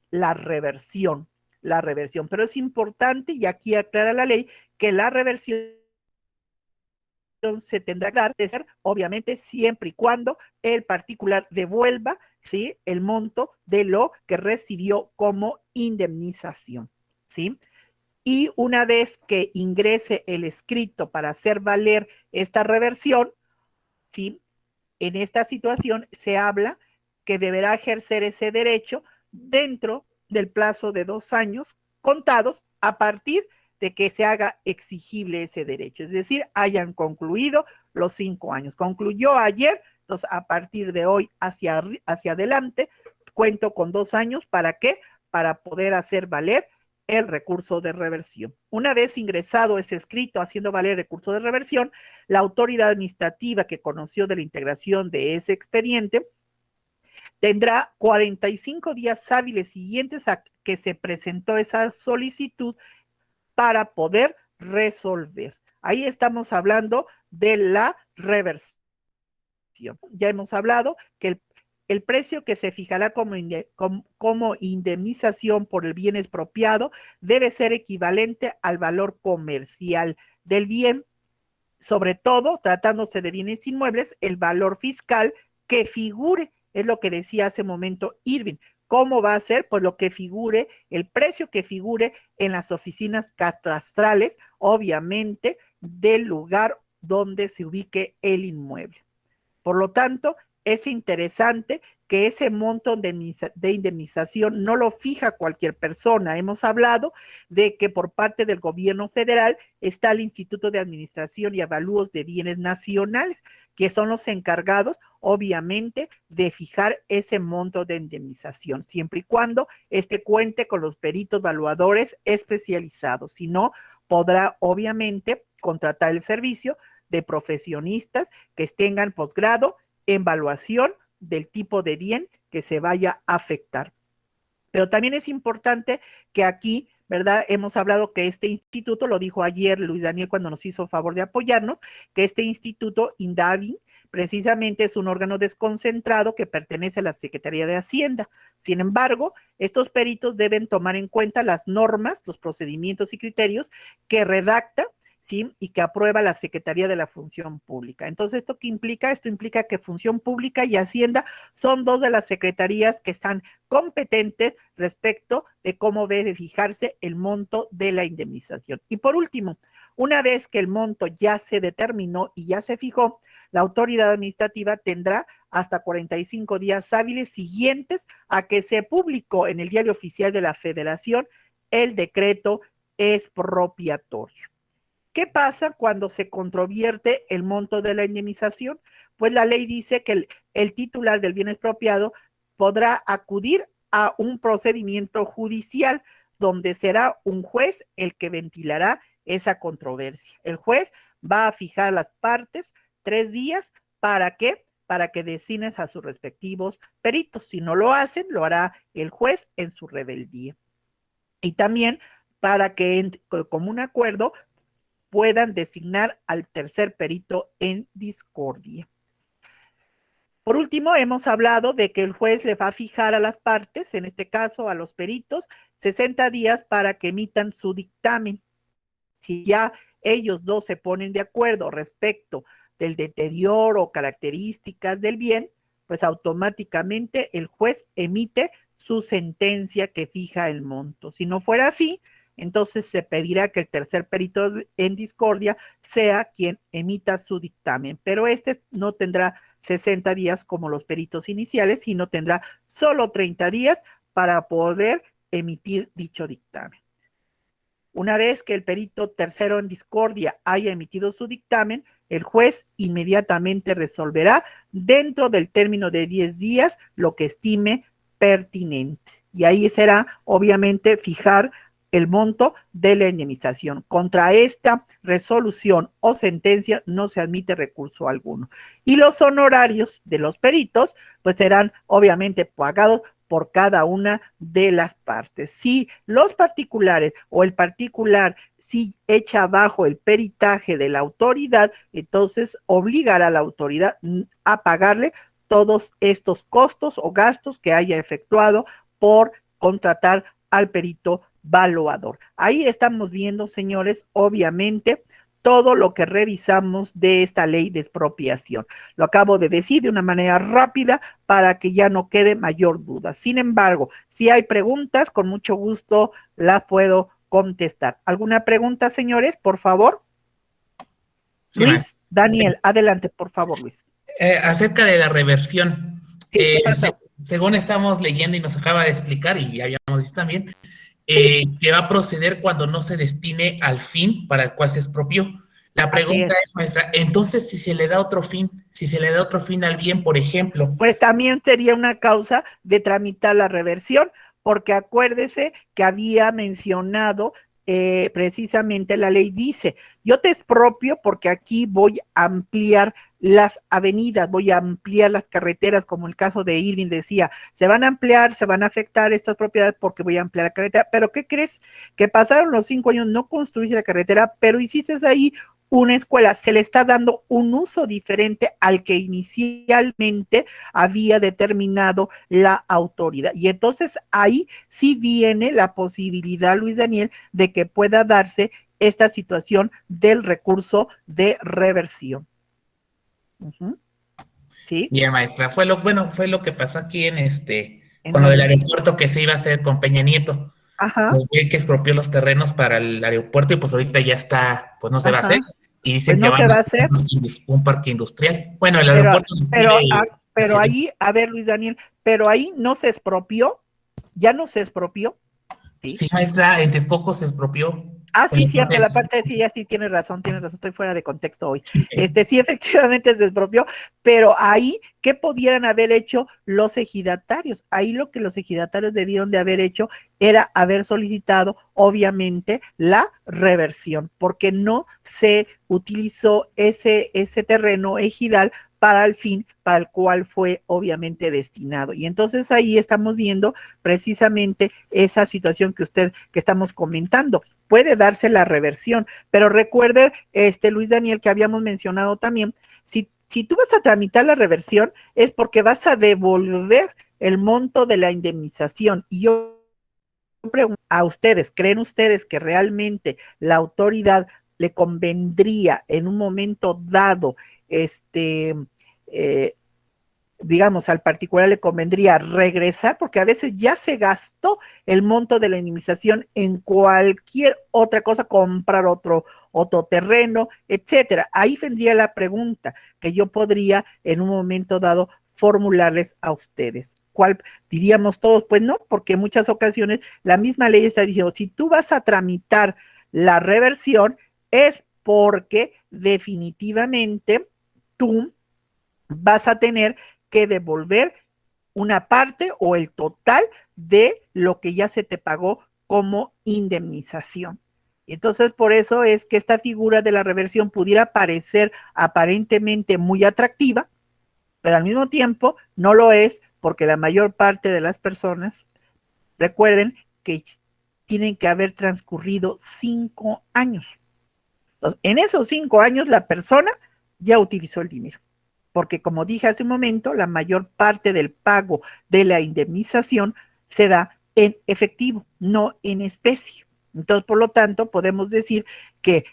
la reversión. Pero es importante, y aquí aclara la ley, que la reversión se tendrá que dar de ser, obviamente, siempre y cuando el particular devuelva, ¿sí?, el monto de lo que recibió como indemnización, ¿sí? Y una vez que ingrese el escrito para hacer valer esta reversión, ¿sí?, en esta situación se habla que deberá ejercer ese derecho dentro del plazo de 2 años contados a partir de que se haga exigible ese derecho, es decir, hayan concluido los 5 años. Concluyó ayer, entonces a partir de hoy hacia adelante, cuento con 2 años, ¿para qué? Para poder hacer valer el recurso de reversión. Una vez ingresado ese escrito haciendo valer el recurso de reversión, la autoridad administrativa que conoció de la integración de ese expediente tendrá 45 días hábiles siguientes a que se presentó esa solicitud para poder resolver. Ahí estamos hablando de la reversión. Ya hemos hablado que el precio que se fijará como indemnización por el bien expropiado debe ser equivalente al valor comercial del bien, sobre todo tratándose de bienes inmuebles, el valor fiscal que figure, es lo que decía hace un momento Irving. ¿Cómo va a ser? Pues lo que figure, el precio que figure en las oficinas catastrales, obviamente, del lugar donde se ubique el inmueble. Por lo tanto, es interesante que ese monto de indemnización no lo fija cualquier persona. Hemos hablado de que por parte del gobierno federal está el Instituto de Administración y Avalúos de Bienes Nacionales, que son los encargados, obviamente, de fijar ese monto de indemnización, siempre y cuando este cuente con los peritos evaluadores especializados. Si no, podrá, obviamente, contratar el servicio de profesionistas que tengan posgrado en evaluación del tipo de bien que se vaya a afectar. Pero también es importante que aquí, ¿verdad? Hemos hablado que este instituto, lo dijo ayer Luis Daniel cuando nos hizo favor de apoyarnos, que este instituto, INDAVI, precisamente es un órgano desconcentrado que pertenece a la Secretaría de Hacienda. Sin embargo, estos peritos deben tomar en cuenta las normas, los procedimientos y criterios que redacta, ¿sí? Y que aprueba la Secretaría de la Función Pública. Entonces, ¿esto qué implica? Esto implica que Función Pública y Hacienda son dos de las secretarías que están competentes respecto de cómo debe fijarse el monto de la indemnización. Y por último, una vez que el monto ya se determinó y ya se fijó, la autoridad administrativa tendrá hasta 45 días hábiles siguientes a que se publicó en el Diario Oficial de la Federación el decreto expropiatorio. ¿Qué pasa cuando se controvierte el monto de la indemnización? Pues la ley dice que el titular del bien expropiado podrá acudir a un procedimiento judicial donde será un juez el que ventilará esa controversia. El juez va a fijar las partes 3 días. ¿Para qué? Para que designen a sus respectivos peritos. Si no lo hacen, lo hará el juez en su rebeldía. Y también para que en común acuerdo puedan designar al tercer perito en discordia. Por último, hemos hablado de que el juez le va a fijar a las partes, en este caso a los peritos, 60 días para que emitan su dictamen. Si ya ellos dos se ponen de acuerdo respecto del deterioro o características del bien, pues automáticamente el juez emite su sentencia que fija el monto. Si no fuera así, entonces se pedirá que el tercer perito en discordia sea quien emita su dictamen, pero este no tendrá 60 días como los peritos iniciales, sino tendrá solo 30 días para poder emitir dicho dictamen. Una vez que el perito tercero en discordia haya emitido su dictamen, el juez inmediatamente resolverá dentro del término de 10 días lo que estime pertinente. Y ahí será, obviamente, fijar el monto de la indemnización. Contra esta resolución o sentencia no se admite recurso alguno. Y los honorarios de los peritos, pues serán obviamente pagados por cada una de las partes. Si los particulares o el particular si echa abajo el peritaje de la autoridad, entonces obligará a la autoridad a pagarle todos estos costos o gastos que haya efectuado por contratar al perito evaluador. Ahí estamos viendo, señores, obviamente, todo lo que revisamos de esta ley de expropiación. Lo acabo de decir de una manera rápida para que ya no quede mayor duda. Sin embargo, si hay preguntas, con mucho gusto las puedo contestar. ¿Alguna pregunta, señores? Por favor. Sí, Luis, Daniel, sí. Adelante, por favor, Luis. Acerca de la reversión. Sí, según estamos leyendo y nos acaba de explicar, y habíamos visto también, que va a proceder cuando no se destine al fin para el cual se expropió. La pregunta es, maestra, entonces, si se le da otro fin, al bien, por ejemplo. Pues también sería una causa de tramitar la reversión, porque acuérdese que había mencionado precisamente la ley dice, yo te expropio porque aquí voy a ampliar las avenidas, voy a ampliar las carreteras, como el caso de Irving decía, se van a ampliar, se van a afectar estas propiedades porque voy a ampliar la carretera, pero ¿qué crees? Que pasaron los 5 años, no construiste la carretera, pero hiciste ahí una escuela, se le está dando un uso diferente al que inicialmente había determinado la autoridad. Y entonces ahí sí viene la posibilidad, Luis Daniel, de que pueda darse esta situación del recurso de reversión. ¿Sí? Bien, maestra, fue lo que pasó aquí con lo del aeropuerto que se iba a hacer con Peña Nieto. Ajá. Pues bien que expropió los terrenos para el aeropuerto y pues ahorita ya está, pues no se va a hacer. Y dicen pues no que van a hacer un parque industrial. Bueno, el aeropuerto. Pero ahí, a ver, Luis Daniel, pero ahí no se expropió, ya no se expropió. Sí, maestra, en Texcoco se expropió. Sí, cierto, la parte de sí, ya sí, tienes razón, estoy fuera de contexto hoy. Sí, efectivamente se expropió, pero ahí, ¿qué pudieran haber hecho los ejidatarios? Ahí lo que los ejidatarios debieron de haber hecho era haber solicitado, obviamente, la reversión, porque no se utilizó ese terreno ejidal para el fin para el cual fue obviamente destinado. Y entonces ahí estamos viendo precisamente esa situación que estamos comentando. Puede darse la reversión, pero recuerde, Luis Daniel, que habíamos mencionado también, si tú vas a tramitar la reversión es porque vas a devolver el monto de la indemnización. Y yo pregunto a ustedes, ¿creen ustedes que realmente la autoridad le convendría en un momento dado, digamos, al particular le convendría regresar, porque a veces ya se gastó el monto de la indemnización en cualquier otra cosa, comprar otro terreno, etcétera? Ahí vendría la pregunta que yo podría en un momento dado formularles a ustedes. ¿Cuál diríamos todos? Pues no, porque en muchas ocasiones la misma ley está diciendo, si tú vas a tramitar la reversión, es porque definitivamente tú vas a tener que devolver una parte o el total de lo que ya se te pagó como indemnización. Entonces, por eso es que esta figura de la reversión pudiera parecer aparentemente muy atractiva, pero al mismo tiempo no lo es, porque la mayor parte de las personas, recuerden que tienen que haber transcurrido 5 años. Entonces, en esos 5 años la persona ya utilizó el dinero, porque como dije hace un momento, la mayor parte del pago de la indemnización se da en efectivo, no en especie. Entonces, por lo tanto, podemos decir que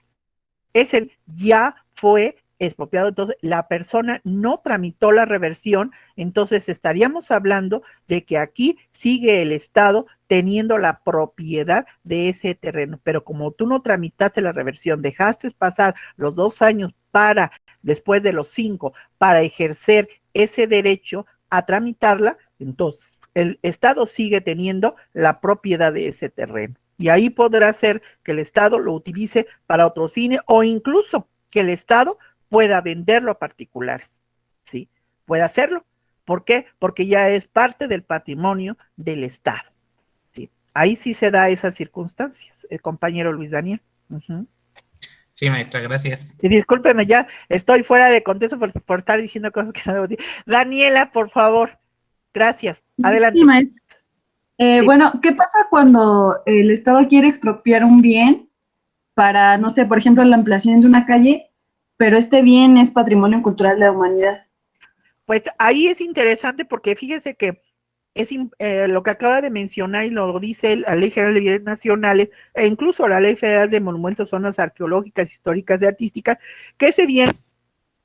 ese ya fue expropiado, entonces la persona no tramitó la reversión, entonces estaríamos hablando de que aquí sigue el Estado teniendo la propiedad de ese terreno, pero como tú no tramitaste la reversión, dejaste pasar los 2 años para, después de los 5, para ejercer ese derecho a tramitarla, entonces el Estado sigue teniendo la propiedad de ese terreno. Y ahí podrá ser que el Estado lo utilice para otros fines o incluso que el Estado pueda venderlo a particulares, ¿sí? Puede hacerlo. ¿Por qué? Porque ya es parte del patrimonio del Estado, ¿sí? Ahí sí se da esas circunstancias, el compañero Luis Daniel. Sí, maestra, gracias. Y discúlpeme, ya estoy fuera de contexto por estar diciendo cosas que no debo decir. Daniela, por favor, gracias. Adelante. Sí, maestra. Sí. Bueno, ¿qué pasa cuando el Estado quiere expropiar un bien para, no sé, por ejemplo, la ampliación de una calle, pero este bien es patrimonio cultural de la humanidad? Pues ahí es interesante porque fíjese que es lo que acaba de mencionar y lo dice la Ley General de Bienes Nacionales e incluso la Ley Federal de Monumentos, Zonas Arqueológicas, Históricas y Artísticas, que ese bien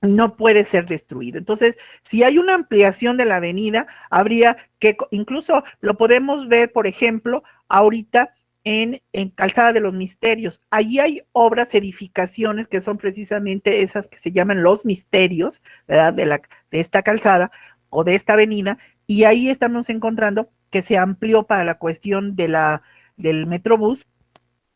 no puede ser destruido. Entonces, si hay una ampliación de la avenida, habría que, incluso lo podemos ver, por ejemplo, ahorita en Calzada de los Misterios. Allí hay obras, edificaciones que son precisamente esas que se llaman los misterios, ¿verdad? De esta calzada o de esta avenida, y ahí estamos encontrando que se amplió para la cuestión del Metrobús,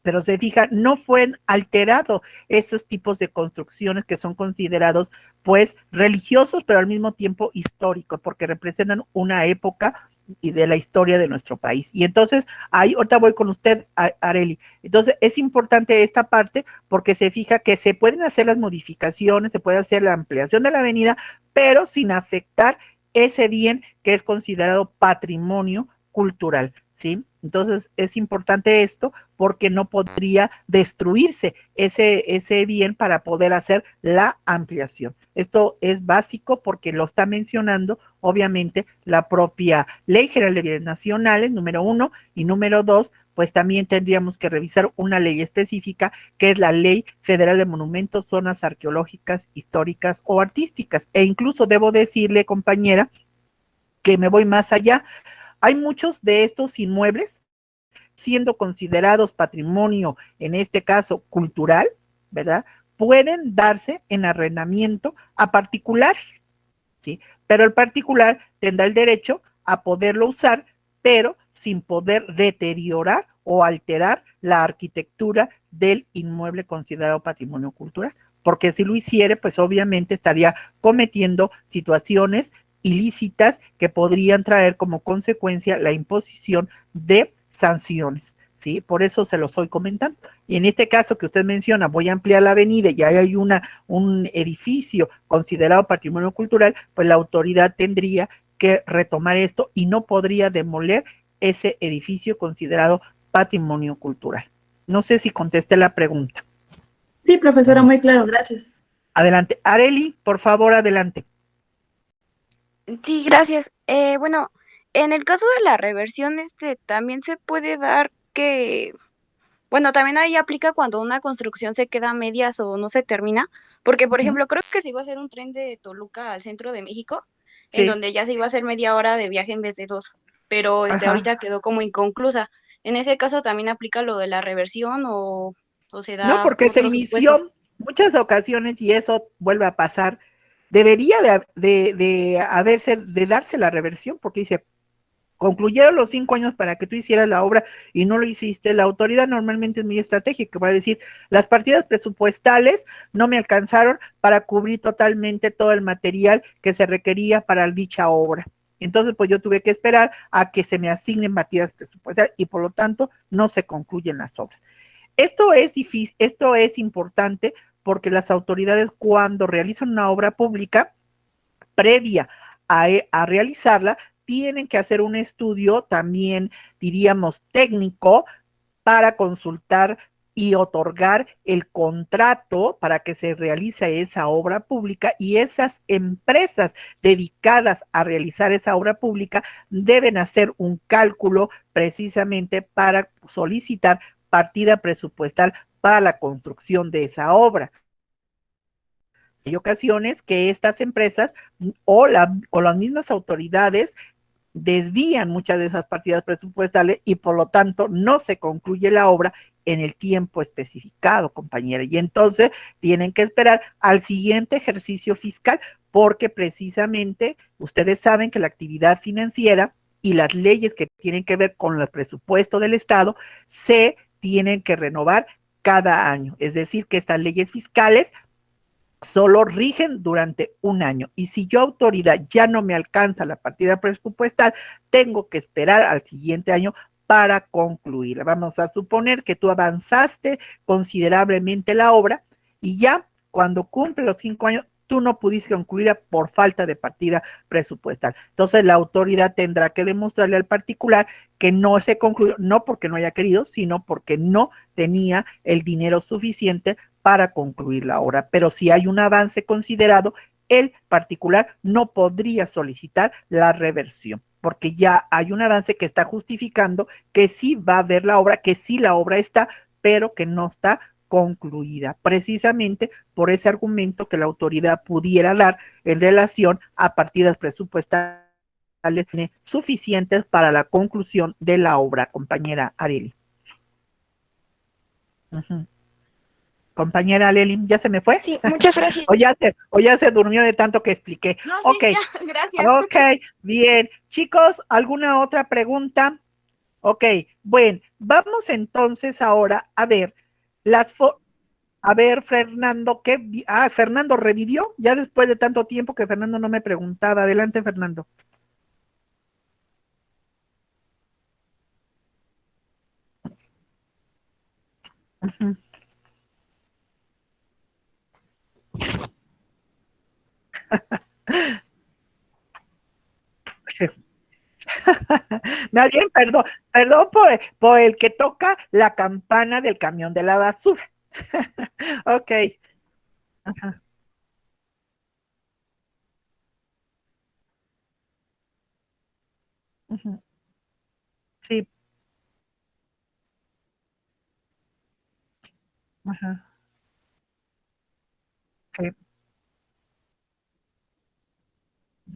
pero se fija, no fueron alterados esos tipos de construcciones que son considerados pues religiosos, pero al mismo tiempo históricos, porque representan una época y de la historia de nuestro país. Y entonces, ahí ahorita voy con usted, Arely. Entonces, es importante esta parte porque se fija que se pueden hacer las modificaciones, se puede hacer la ampliación de la avenida, pero sin afectar ese bien que es considerado patrimonio cultural, ¿sí? Entonces, es importante esto porque no podría destruirse ese bien para poder hacer la ampliación. Esto es básico porque lo está mencionando, obviamente, la propia Ley General de Bienes Nacionales, número 1, y número 2, pues también tendríamos que revisar una ley específica, que es la Ley Federal de Monumentos, Zonas Arqueológicas, Históricas o Artísticas. E incluso debo decirle, compañera, que me voy más allá. Hay muchos de estos inmuebles siendo considerados patrimonio, en este caso cultural, ¿verdad? Pueden darse en arrendamiento a particulares, ¿sí? Pero el particular tendrá el derecho a poderlo usar, pero sin poder deteriorar o alterar la arquitectura del inmueble considerado patrimonio cultural, porque si lo hiciere, pues obviamente estaría cometiendo situaciones ilícitas que podrían traer como consecuencia la imposición de sanciones, ¿sí? Por eso se lo estoy comentando. Y en este caso que usted menciona, voy a ampliar la avenida y ahí hay un edificio considerado patrimonio cultural, pues la autoridad tendría que retomar esto y no podría demoler ese edificio considerado patrimonio cultural. No sé si contesté la pregunta. Sí, profesora, muy claro, gracias. Adelante. Areli, por favor, adelante. Sí, gracias. Bueno, en el caso de la reversión, también se puede dar que, bueno, también ahí aplica cuando una construcción se queda a medias o no se termina, porque, por ejemplo, creo que se iba a hacer un tren de Toluca al centro de México, en Sí. donde ya se iba a hacer media hora de viaje en vez de 2, pero Ajá. ahorita quedó como inconclusa. En ese caso también aplica lo de la reversión o se No, da porque se otro supuesto. inició muchas ocasiones y eso vuelve a pasar. Debería de darse la reversión, porque dice, concluyeron los 5 años para que tú hicieras la obra y no lo hiciste. La autoridad normalmente es muy estratégica, va a decir, las partidas presupuestales no me alcanzaron para cubrir totalmente todo el material que se requería para dicha obra. Entonces, pues yo tuve que esperar a que se me asignen partidas presupuestales y por lo tanto no se concluyen las obras. Esto es difícil, esto es importante porque las autoridades cuando realizan una obra pública previa a realizarla, tienen que hacer un estudio también, diríamos, técnico para consultar y otorgar el contrato para que se realice esa obra pública y esas empresas dedicadas a realizar esa obra pública deben hacer un cálculo precisamente para solicitar partida presupuestal para la construcción de esa obra. Hay ocasiones que estas empresas o las mismas autoridades desvían muchas de esas partidas presupuestales y por lo tanto no se concluye la obra en el tiempo especificado, compañera. Y entonces tienen que esperar al siguiente ejercicio fiscal porque precisamente ustedes saben que la actividad financiera y las leyes que tienen que ver con el presupuesto del Estado se tienen que renovar cada año. Es decir, que estas leyes fiscales solo rigen durante un año. Y si yo, autoridad, ya no me alcanza la partida presupuestal, tengo que esperar al siguiente año para concluirla. Vamos a suponer que tú avanzaste considerablemente la obra y ya cuando cumple los 5 años, tú no pudiste concluirla por falta de partida presupuestal. Entonces la autoridad tendrá que demostrarle al particular que no se concluyó, no porque no haya querido, sino porque no tenía el dinero suficiente para concluir la obra. Pero si hay un avance considerado, el particular no podría solicitar la reversión, porque ya hay un avance que está justificando que sí va a haber la obra, que sí la obra está, pero que no está concluida, precisamente por ese argumento que la autoridad pudiera dar en relación a partidas presupuestales suficientes para la conclusión de la obra, compañera Areli. Compañera Leli, ¿ya se me fue? Sí, muchas gracias. o ya se durmió de tanto que expliqué. No, ok, sí, ya, gracias. Ok, bien. Chicos, ¿alguna otra pregunta? Ok, bueno, vamos entonces ahora a ver a ver, Fernando, Fernando revivió ya después de tanto tiempo que Fernando no me preguntaba. Adelante, Fernando. Uh-huh. Más bien, perdón por el que toca la campana del camión de la basura. Ok. Ajá. Uh-huh. Sí. Ajá. Sí.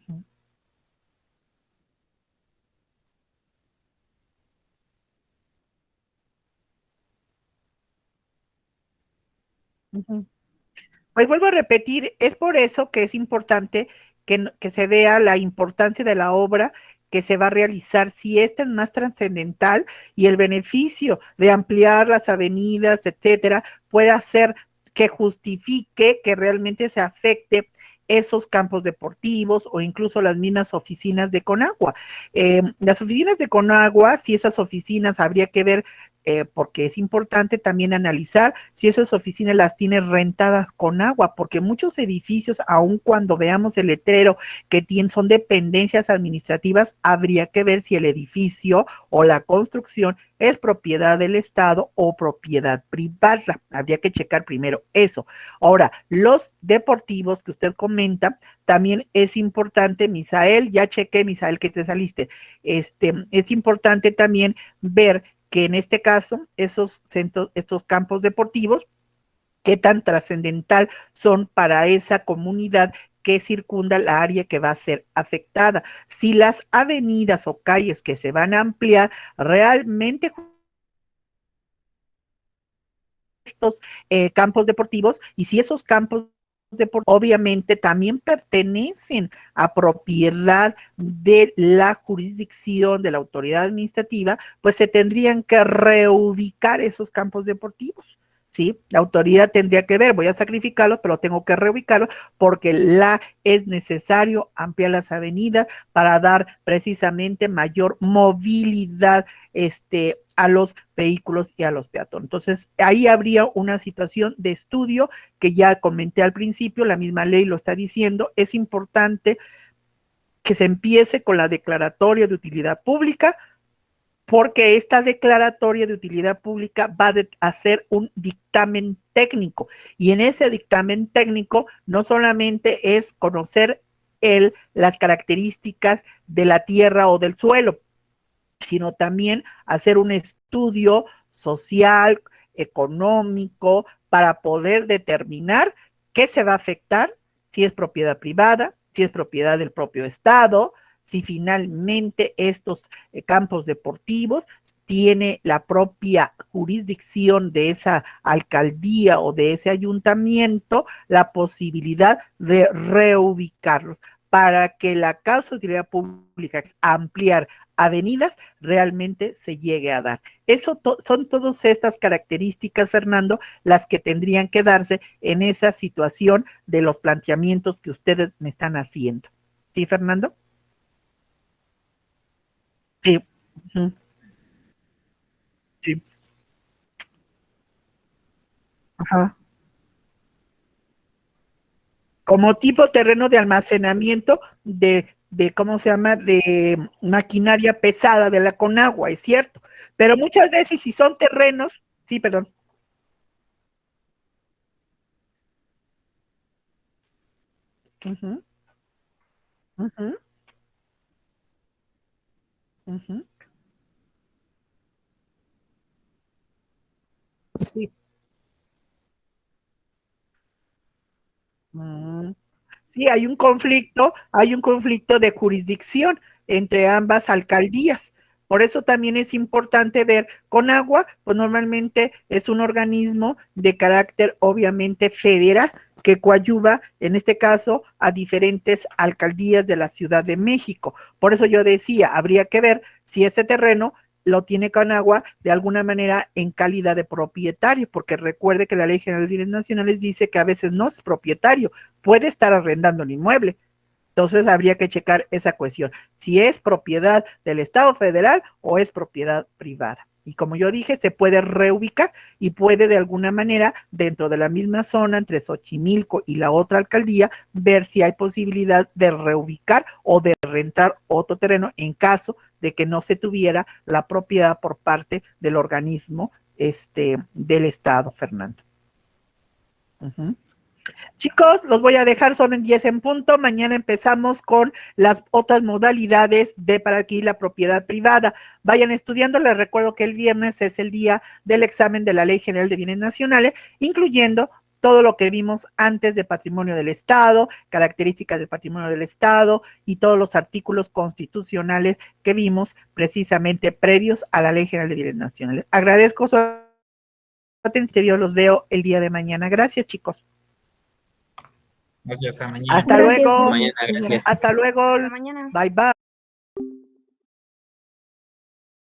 Uh-huh. Uh-huh. Pues vuelvo a repetir, es por eso que es importante que se vea la importancia de la obra, que se va a realizar, si esta es más trascendental y el beneficio de ampliar las avenidas, etcétera, puede hacer que justifique que realmente se afecte esos campos deportivos o incluso las mismas oficinas de Conagua. Las oficinas de Conagua, si esas oficinas habría que ver, porque es importante también analizar si esas oficinas las tiene rentadas con agua, porque muchos edificios, aun cuando veamos el letrero que tienen, son dependencias administrativas, habría que ver si el edificio o la construcción es propiedad del Estado o propiedad privada. Habría que checar primero eso. Ahora, los deportivos que usted comenta, también es importante, Misael, ya chequé, Misael, que te saliste, es importante también ver que en este caso, esos centros, estos campos deportivos, qué tan trascendental son para esa comunidad que circunda la área que va a ser afectada. Si las avenidas o calles que se van a ampliar realmente estos campos deportivos, y si esos campos obviamente también pertenecen a propiedad de la jurisdicción de la autoridad administrativa, pues se tendrían que reubicar esos campos deportivos. ¿Sí? La autoridad tendría que ver, voy a sacrificarlos, pero tengo que reubicarlos porque es necesario ampliar las avenidas para dar precisamente mayor movilidad a los vehículos y a los peatones. Entonces, ahí habría una situación de estudio que ya comenté al principio, la misma ley lo está diciendo, es importante que se empiece con la declaratoria de utilidad pública, porque esta declaratoria de utilidad pública va a hacer un dictamen técnico, y en ese dictamen técnico no solamente es conocer las características de la tierra o del suelo, sino también hacer un estudio social, económico, para poder determinar qué se va a afectar, si es propiedad privada, si es propiedad del propio Estado, si finalmente estos campos deportivos tiene la propia jurisdicción de esa alcaldía o de ese ayuntamiento la posibilidad de reubicarlos, para que la causa de utilidad pública, ampliar avenidas, realmente se llegue a dar. Son todas estas características, Fernando, las que tendrían que darse en esa situación de los planteamientos que ustedes me están haciendo. ¿Sí, Fernando? Sí. Uh-huh. Sí. Ajá. Como tipo terreno de almacenamiento ¿cómo se llama? De maquinaria pesada de la Conagua, es cierto. Pero muchas veces si son terrenos, sí, perdón. Uh-huh. Uh-huh. Uh-huh. Sí. Sí, hay un conflicto de jurisdicción entre ambas alcaldías. Por eso también es importante ver, Conagua, pues normalmente es un organismo de carácter obviamente federal que coadyuva, en este caso, a diferentes alcaldías de la Ciudad de México. Por eso yo decía, habría que ver si ese terreno lo tiene Conagua de alguna manera en calidad de propietario, porque recuerde que la Ley General de Bienes Nacionales dice que a veces no es propietario, puede estar arrendando el inmueble. Entonces habría que checar esa cuestión, si es propiedad del Estado federal o es propiedad privada. Y como yo dije, se puede reubicar y puede de alguna manera, dentro de la misma zona, entre Xochimilco y la otra alcaldía, ver si hay posibilidad de reubicar o de rentar otro terreno en caso de que no se tuviera la propiedad por parte del organismo del Estado, Fernando. Uh-huh. Chicos, los voy a dejar, son en 10 en punto. Mañana empezamos con las otras modalidades de para adquirir la propiedad privada. Vayan estudiando, les recuerdo que el viernes es el día del examen de la Ley General de Bienes Nacionales, incluyendo todo lo que vimos antes de patrimonio del Estado, características del patrimonio del Estado y todos los artículos constitucionales que vimos precisamente previos a la Ley General de Bienes Nacionales. Agradezco su atención, yo los veo el día de mañana. Gracias, chicos. Gracias, a mañana. Hasta luego. Mañana, gracias. Hasta luego. Hasta mañana. Bye, bye.